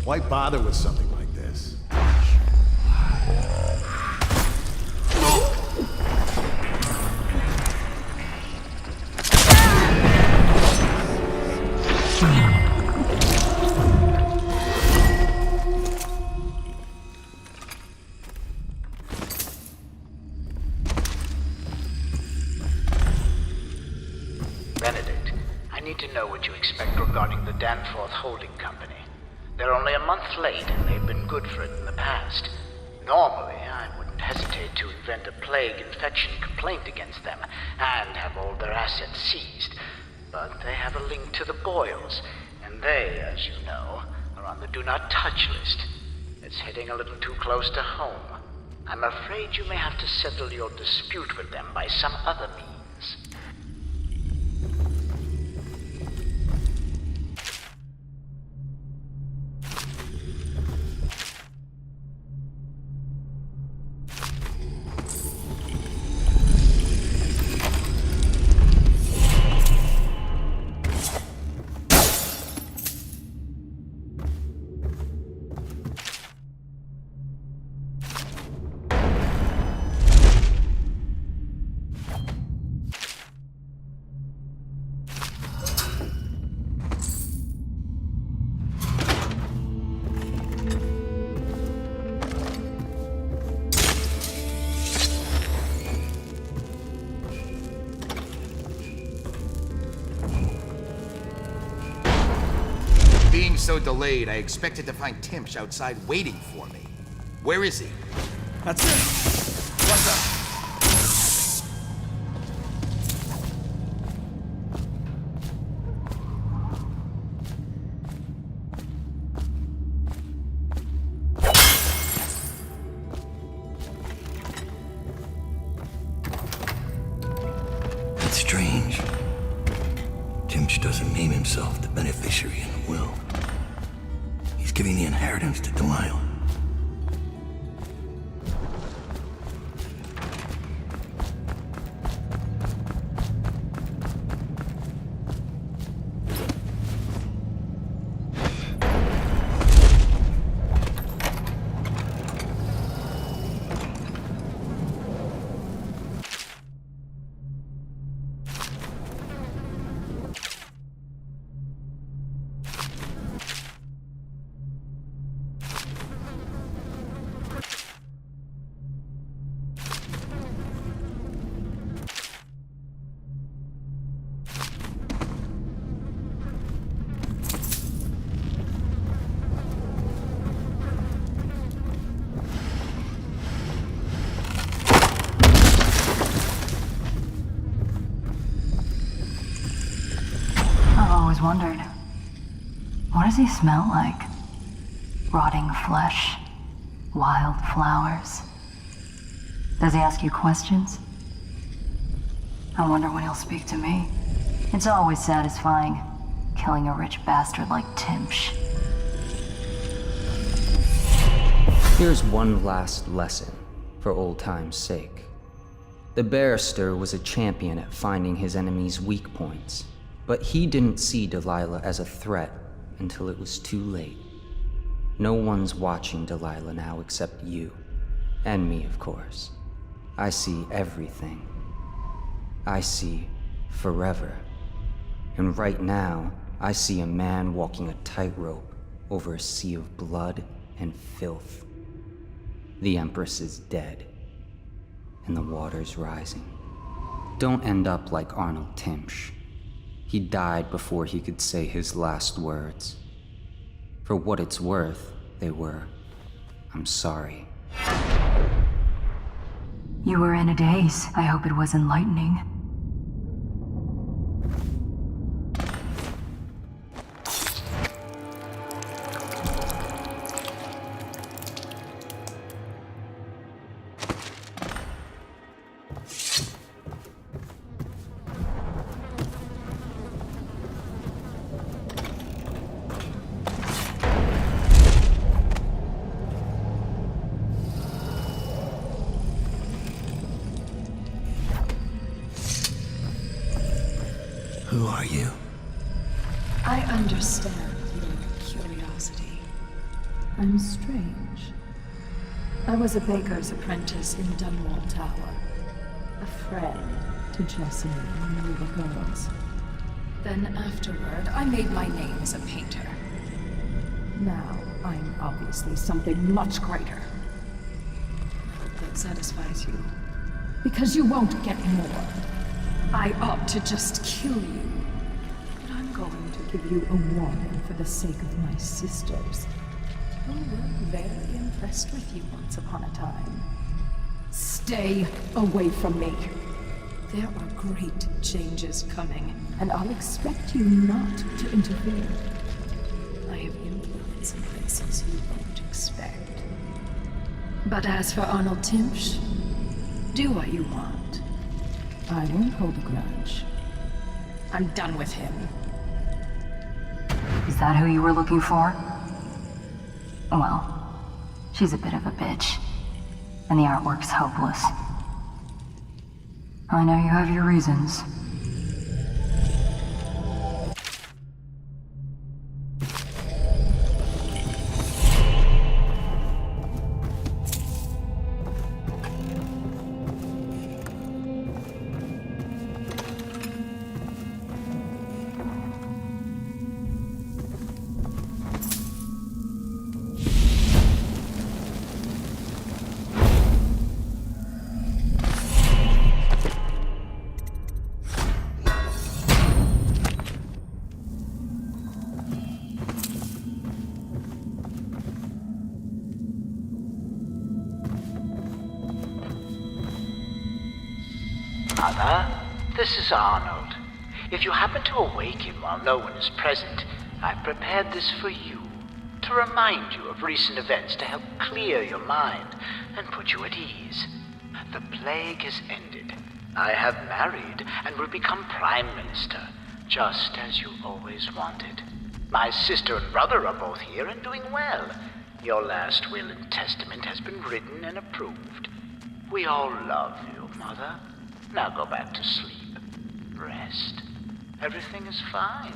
Why bother with something like this? Benedict, I need to know what you expect regarding the Danforth Holding Company. They're only a month late, and they've been good for it in the past. Normally, I wouldn't hesitate to invent a plague infection complaint against them, and have all their assets seized. But they have a link to the Boyles, and they, as you know, are on the Do Not Touch list. It's hitting a little too close to home. I'm afraid you may have to settle your dispute with them by some other means. Being so delayed, I expected to find Timsh outside waiting for me. Where is he? That's it. What's up? That's strange. Timsh doesn't name himself the beneficiary in the will. He's giving the inheritance to Delilah. Wondered, what does he smell like? Rotting flesh? Wild flowers? Does he ask you questions? I wonder when he'll speak to me. It's always satisfying, killing a rich bastard like Timsh. Here's one last lesson, for old time's sake. The barrister was a champion at finding his enemies' weak points. But he didn't see Delilah as a threat until it was too late. No one's watching Delilah now except you. And me, of course. I see everything. I see forever. And right now, I see a man walking a tightrope over a sea of blood and filth. The Empress is dead, and the water's rising. Don't end up like Arnold Timsh. He died before he could say his last words. For what it's worth, they were, "I'm sorry." You were in a daze. I hope it was enlightening. Who are you? I understand your curiosity. I'm strange. I was a baker's apprentice in Dunwall Tower. A friend to Jessie and the little girls. Then afterward, I made my name as a painter. Now, I'm obviously something much greater. I hope that satisfies you. Because you won't get more. I ought to just kill you. But I'm going to give you a warning for the sake of my sisters, who were very impressed with you once upon a time. Stay away from me. There are great changes coming, and I'll expect you not to interfere. I have influence in places you won't expect. But as for Arnold Timsh, do what you want. I won't hold a grudge. I'm done with him. Is that who you were looking for? Well, she's a bit of a bitch. And the artwork's hopeless. I know you have your reasons. Mother, this is Arnold. If you happen to awaken while no one is present, I've prepared this for you, to remind you of recent events to help clear your mind and put you at ease. The plague has ended. I have married and will become Prime Minister, just as you always wanted. My sister and brother are both here and doing well. Your last will and testament has been written and approved. We all love you, Mother. Now go back to sleep. Rest. Everything is fine.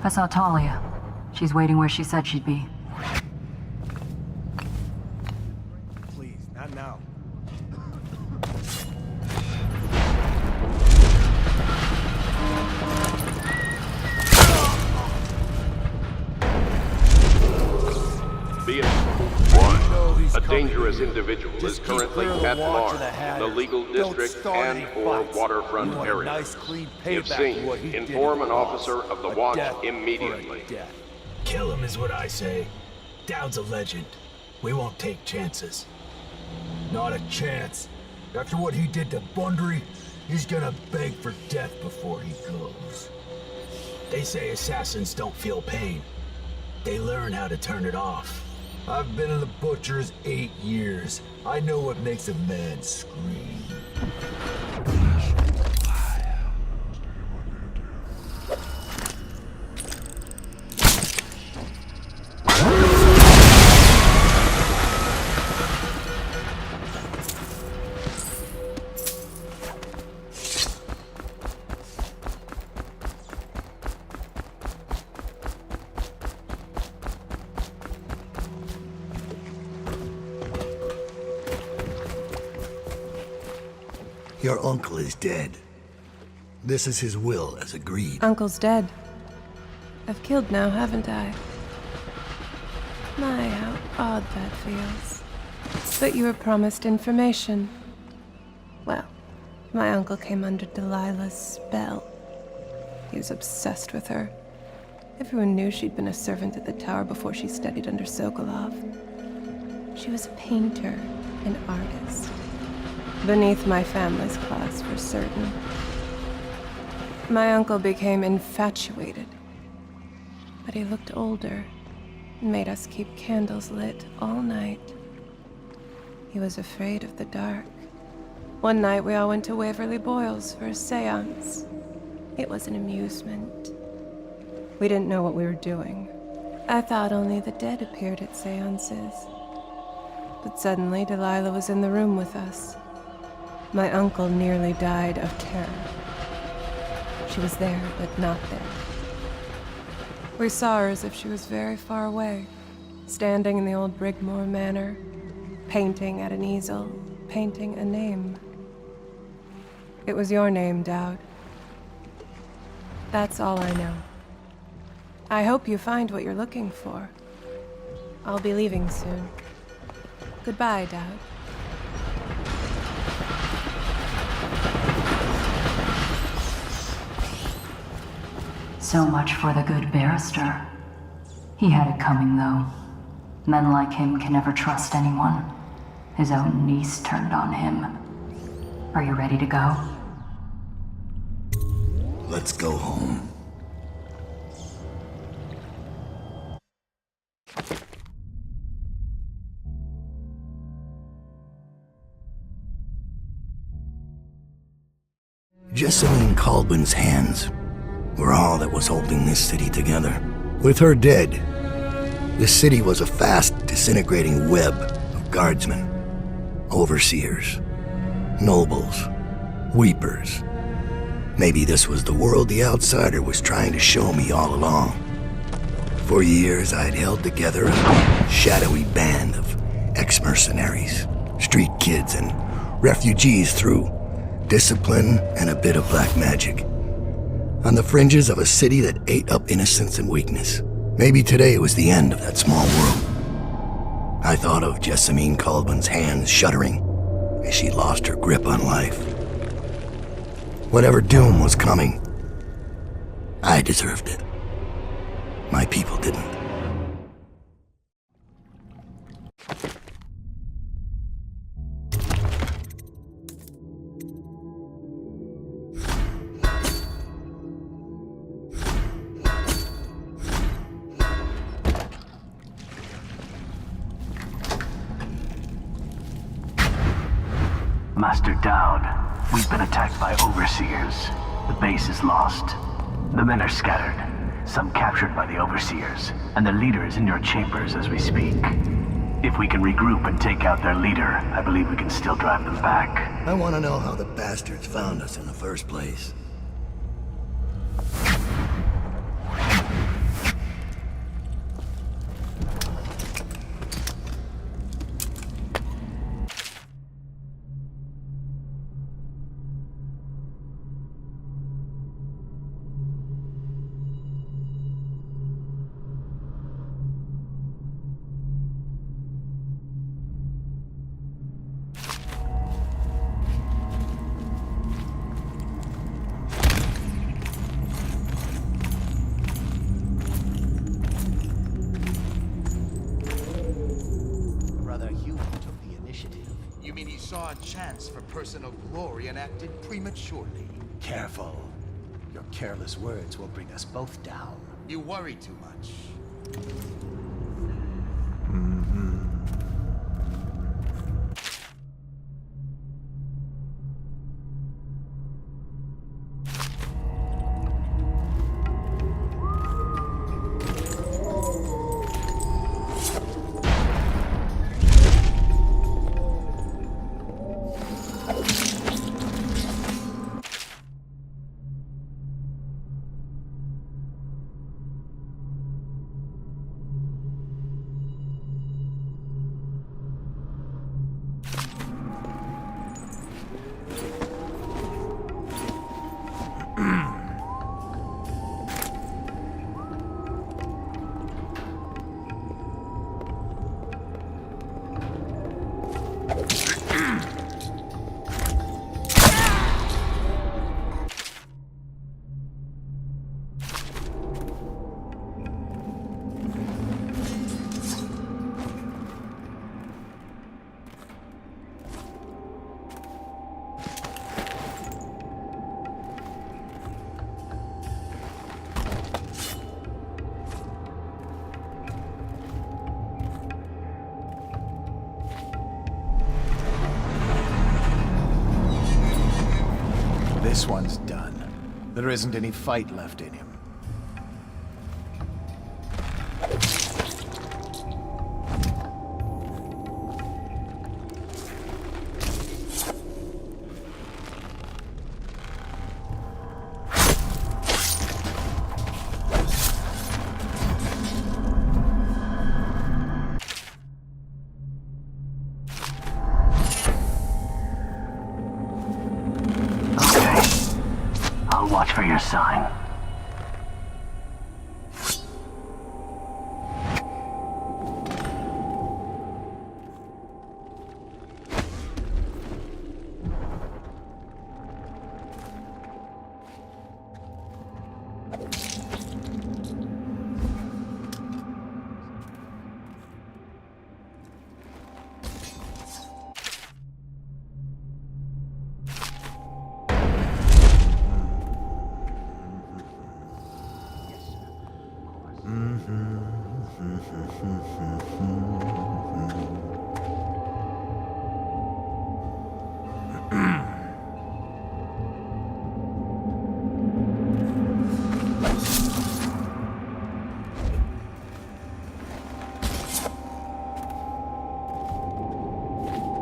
I saw Talia. She's waiting where she said she'd be. Please, not now. Be it. 1. dangerous individual is currently at large in the legal district and/or waterfront area. If seen, inform an officer of the watch immediately. Kill him is what I say. Dowd's a legend. We won't take chances. Not a chance. After what he did to Bundry, he's gonna beg for death before he goes. They say assassins don't feel pain. They learn how to turn it off. I've been in the Butcher's 8 years. I know what makes a man scream. Your uncle is dead. This is his will, as agreed. Uncle's dead. I've killed now, haven't I? My, how odd that feels. But you were promised information. Well, my uncle came under Delilah's spell. He was obsessed with her. Everyone knew she'd been a servant at the tower before she studied under Sokolov. She was a painter, an artist. Beneath my family's class, for certain. My uncle became infatuated. But he looked older and made us keep candles lit all night. He was afraid of the dark. One night we all went to Waverly Boyle's for a seance. It was an amusement. We didn't know what we were doing. I thought only the dead appeared at seances. But suddenly Delilah was in the room with us. My uncle nearly died of terror. She was there, but not there. We saw her as if she was very far away, standing in the old Brigmore Manor, painting at an easel, painting a name. It was your name, Dowd. That's all I know. I hope you find what you're looking for. I'll be leaving soon. Goodbye, Dowd. So much for the good barrister. He had it coming, though. Men like him can never trust anyone. His own niece turned on him. Are you ready to go? Let's go home. Jessamine Colbin's hands were all that was holding this city together. With her dead, this city was a fast disintegrating web of guardsmen, overseers, nobles, weepers. Maybe this was the world the outsider was trying to show me all along. For years, I'd held together a shadowy band of ex-mercenaries, street kids, and refugees through discipline and a bit of black magic. On the fringes of a city that ate up innocence and weakness. Maybe today was the end of that small world. I thought of Jessamine Colbin's hands shuddering as she lost her grip on life. Whatever doom was coming, I deserved it. My people didn't. Master Dowd, we've been attacked by overseers. The base is lost. The men are scattered, some captured by the overseers, and their leader is in your chambers as we speak. If we can regroup and take out their leader, I believe we can still drive them back. I want to know how the bastards found us in the first place. You mean he saw a chance for personal glory and acted prematurely? Careful. Your careless words will bring us both down. You worry too much. This one's done. There isn't any fight left in him. Watch for your sign.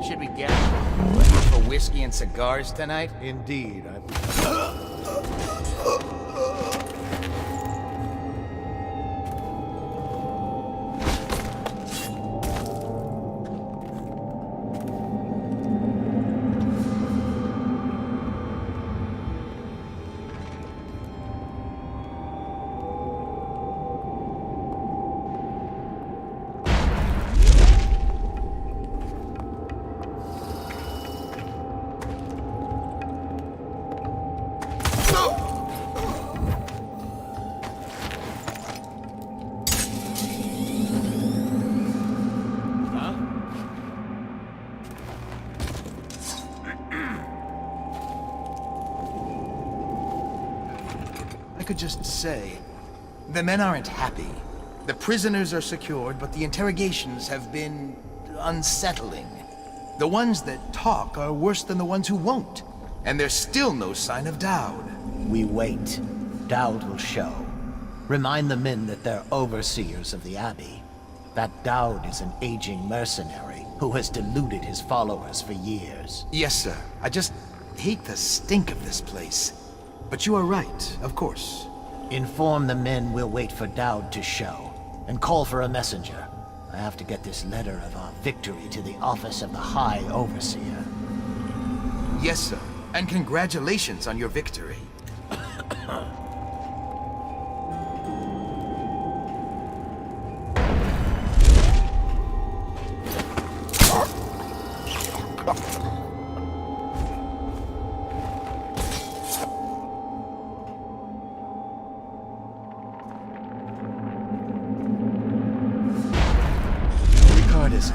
Should we gather for whiskey and cigars tonight? Indeed, I could just say, the men aren't happy. The prisoners are secured, but the interrogations have been unsettling. The ones that talk are worse than the ones who won't. And there's still no sign of Dowd. we wait. Dowd will show. Remind the men that they're overseers of the Abbey. That Dowd is an aging mercenary who has deluded his followers for years. Yes, sir. I just hate the stink of this place. But you are right, of course. Inform the men we'll wait for Dowd to show, and call for a messenger. I have to get this letter of our victory to the office of the High Overseer. Yes, sir. And congratulations on your victory.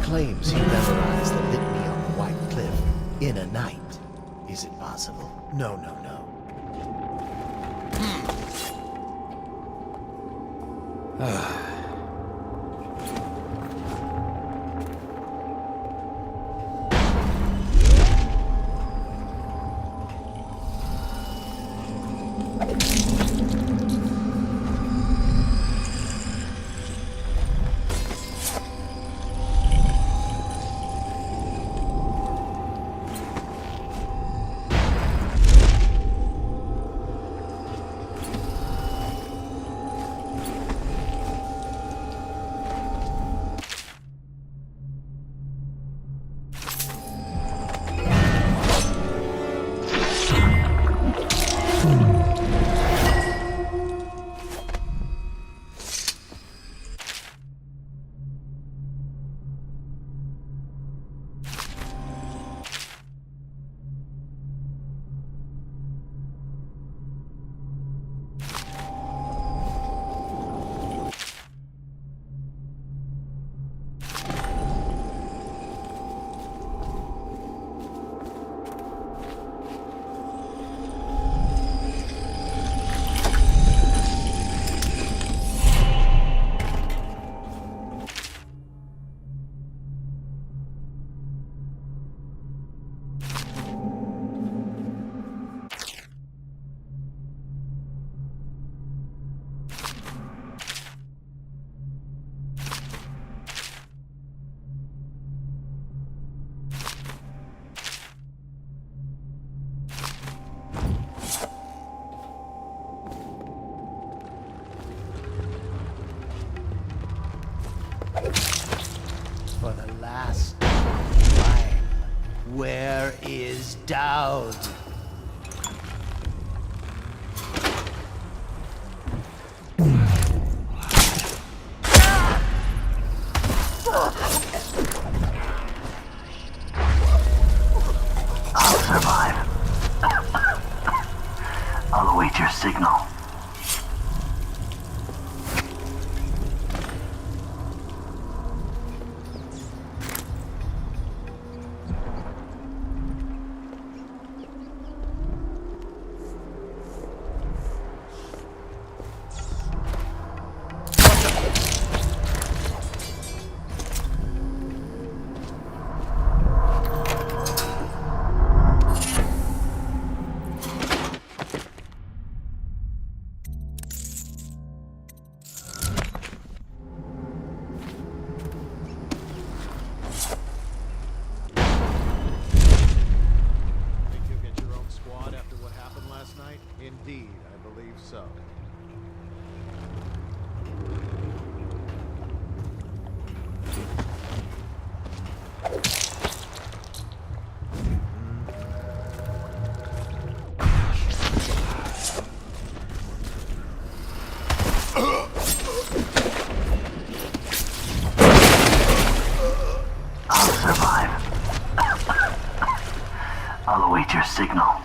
Claims he memorized the litany on the White Cliff. In a night. Is it possible? No, no, no. For the last time, where is Dowd? I'll survive. I'll await your signal. Indeed, I believe so. I'll survive. I'll await your signal.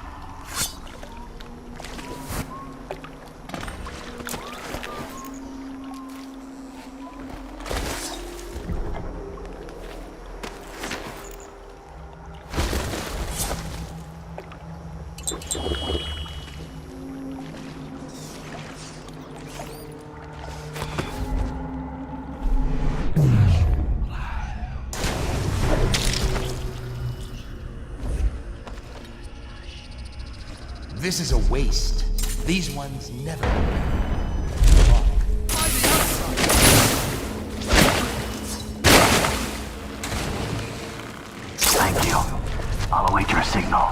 This is a waste. These ones never... Thank you. I'll await your signal.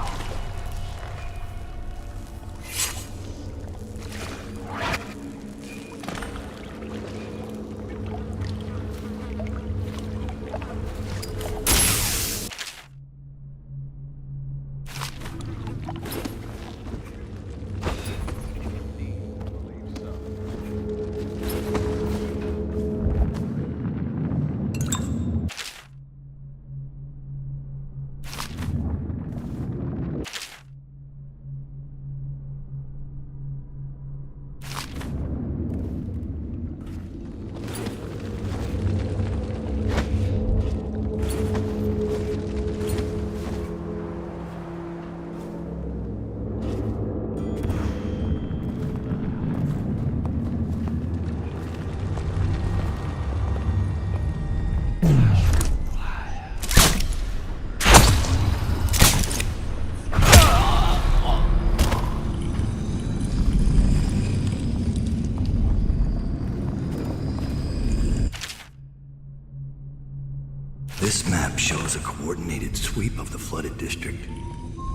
sweep of the flooded district.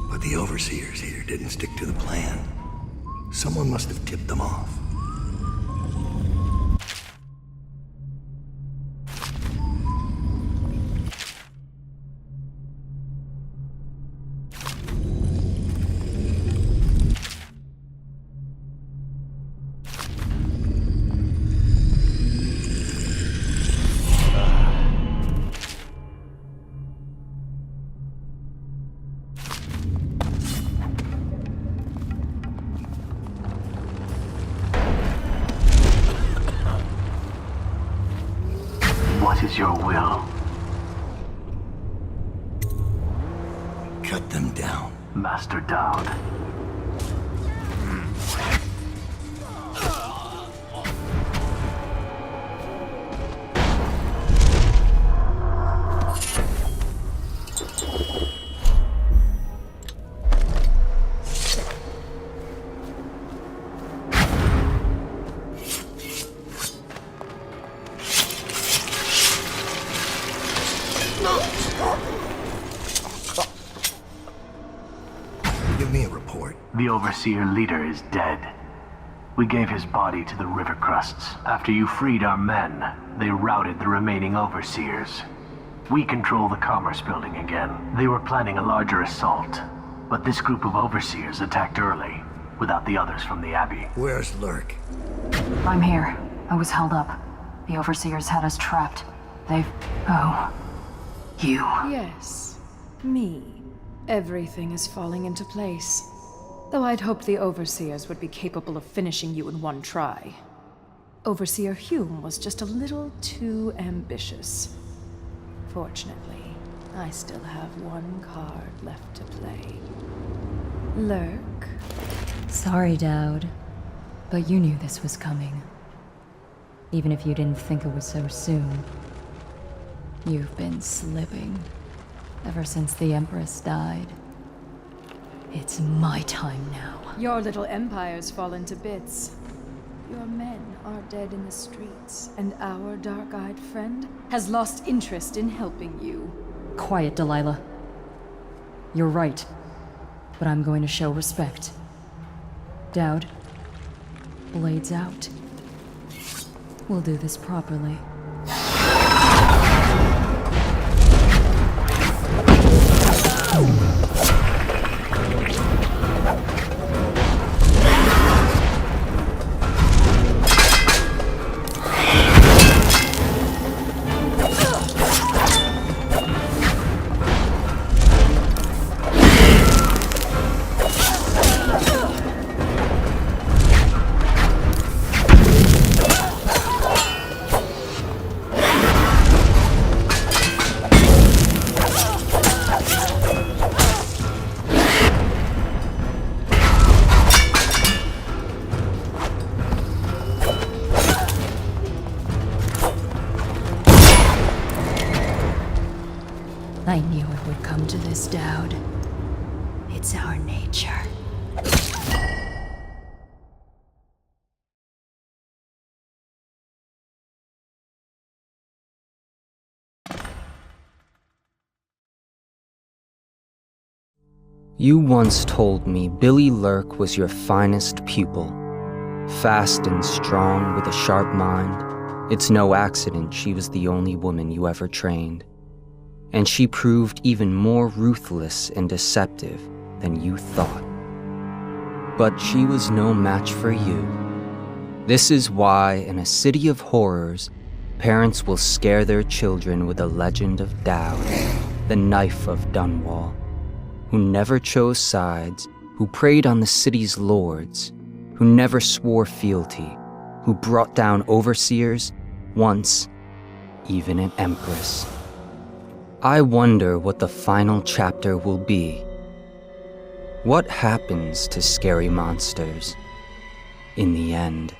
But the overseers here didn't stick to the plan. Someone must have tipped them off. What is your will? Cut them down. Master Dowd. Give me a report. The Overseer leader is dead. We gave his body to the river crusts. After you freed our men, they routed the remaining Overseers. We control the Commerce Building again. They were planning a larger assault, but this group of Overseers attacked early, without the others from the Abbey. Where's Lurk? I'm here. I was held up. The Overseers had us trapped. Oh. You. Yes. Me. Everything is falling into place. Though I'd hoped the Overseers would be capable of finishing you in one try. Overseer Hume was just a little too ambitious. Fortunately, I still have one card left to play. Lurk. Sorry, Dowd. But you knew this was coming. Even if you didn't think it was so soon. You've been slipping. Ever since the Empress died. It's my time now. Your little empire's fallen to bits. Your men are dead in the streets, and our dark-eyed friend has lost interest in helping you. Quiet, Delilah. You're right. But I'm going to show respect. Dowd. Blades out. We'll do this properly. I knew it would come to this, Dowd. It's our nature. You once told me Billy Lurk was your finest pupil. Fast and strong with a sharp mind. It's no accident she was the only woman you ever trained. And she proved even more ruthless and deceptive than you thought. But she was no match for you. This is why, in a city of horrors, parents will scare their children with the legend of Dowd, the knife of Dunwall, who never chose sides, who preyed on the city's lords, who never swore fealty, who brought down overseers, once even an empress. I wonder what the final chapter will be. What happens to scary monsters in the end?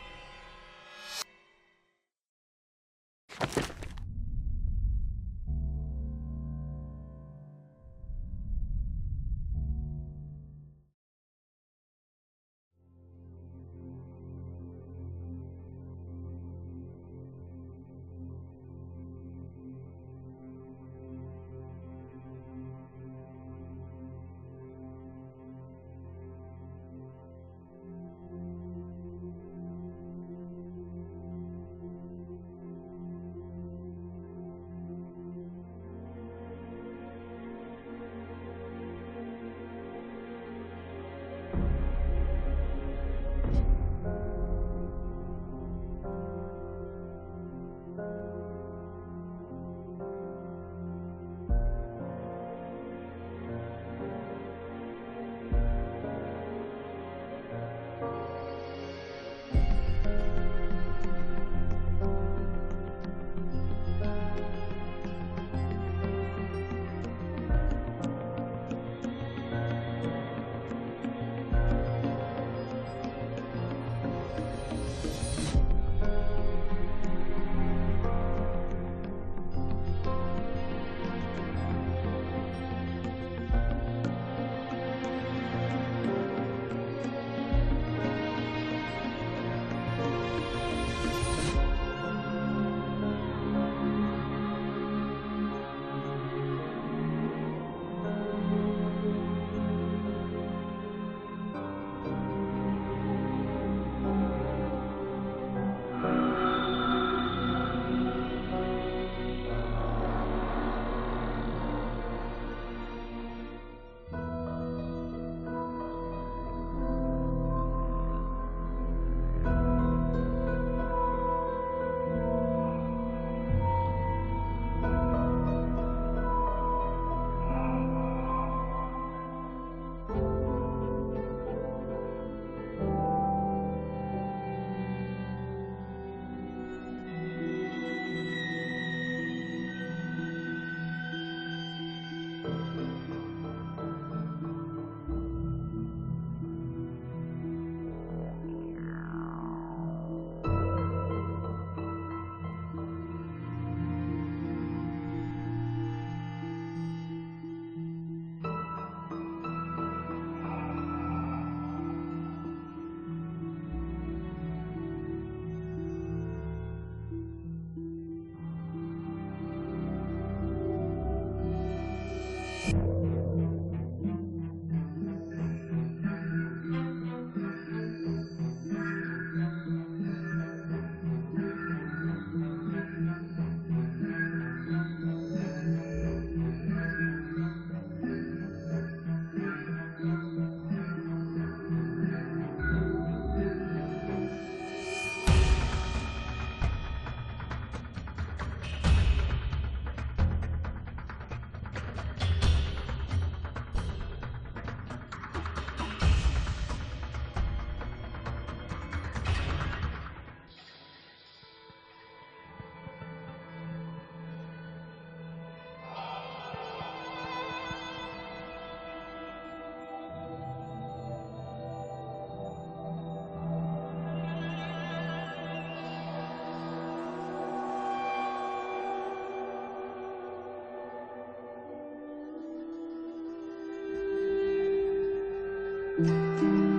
you.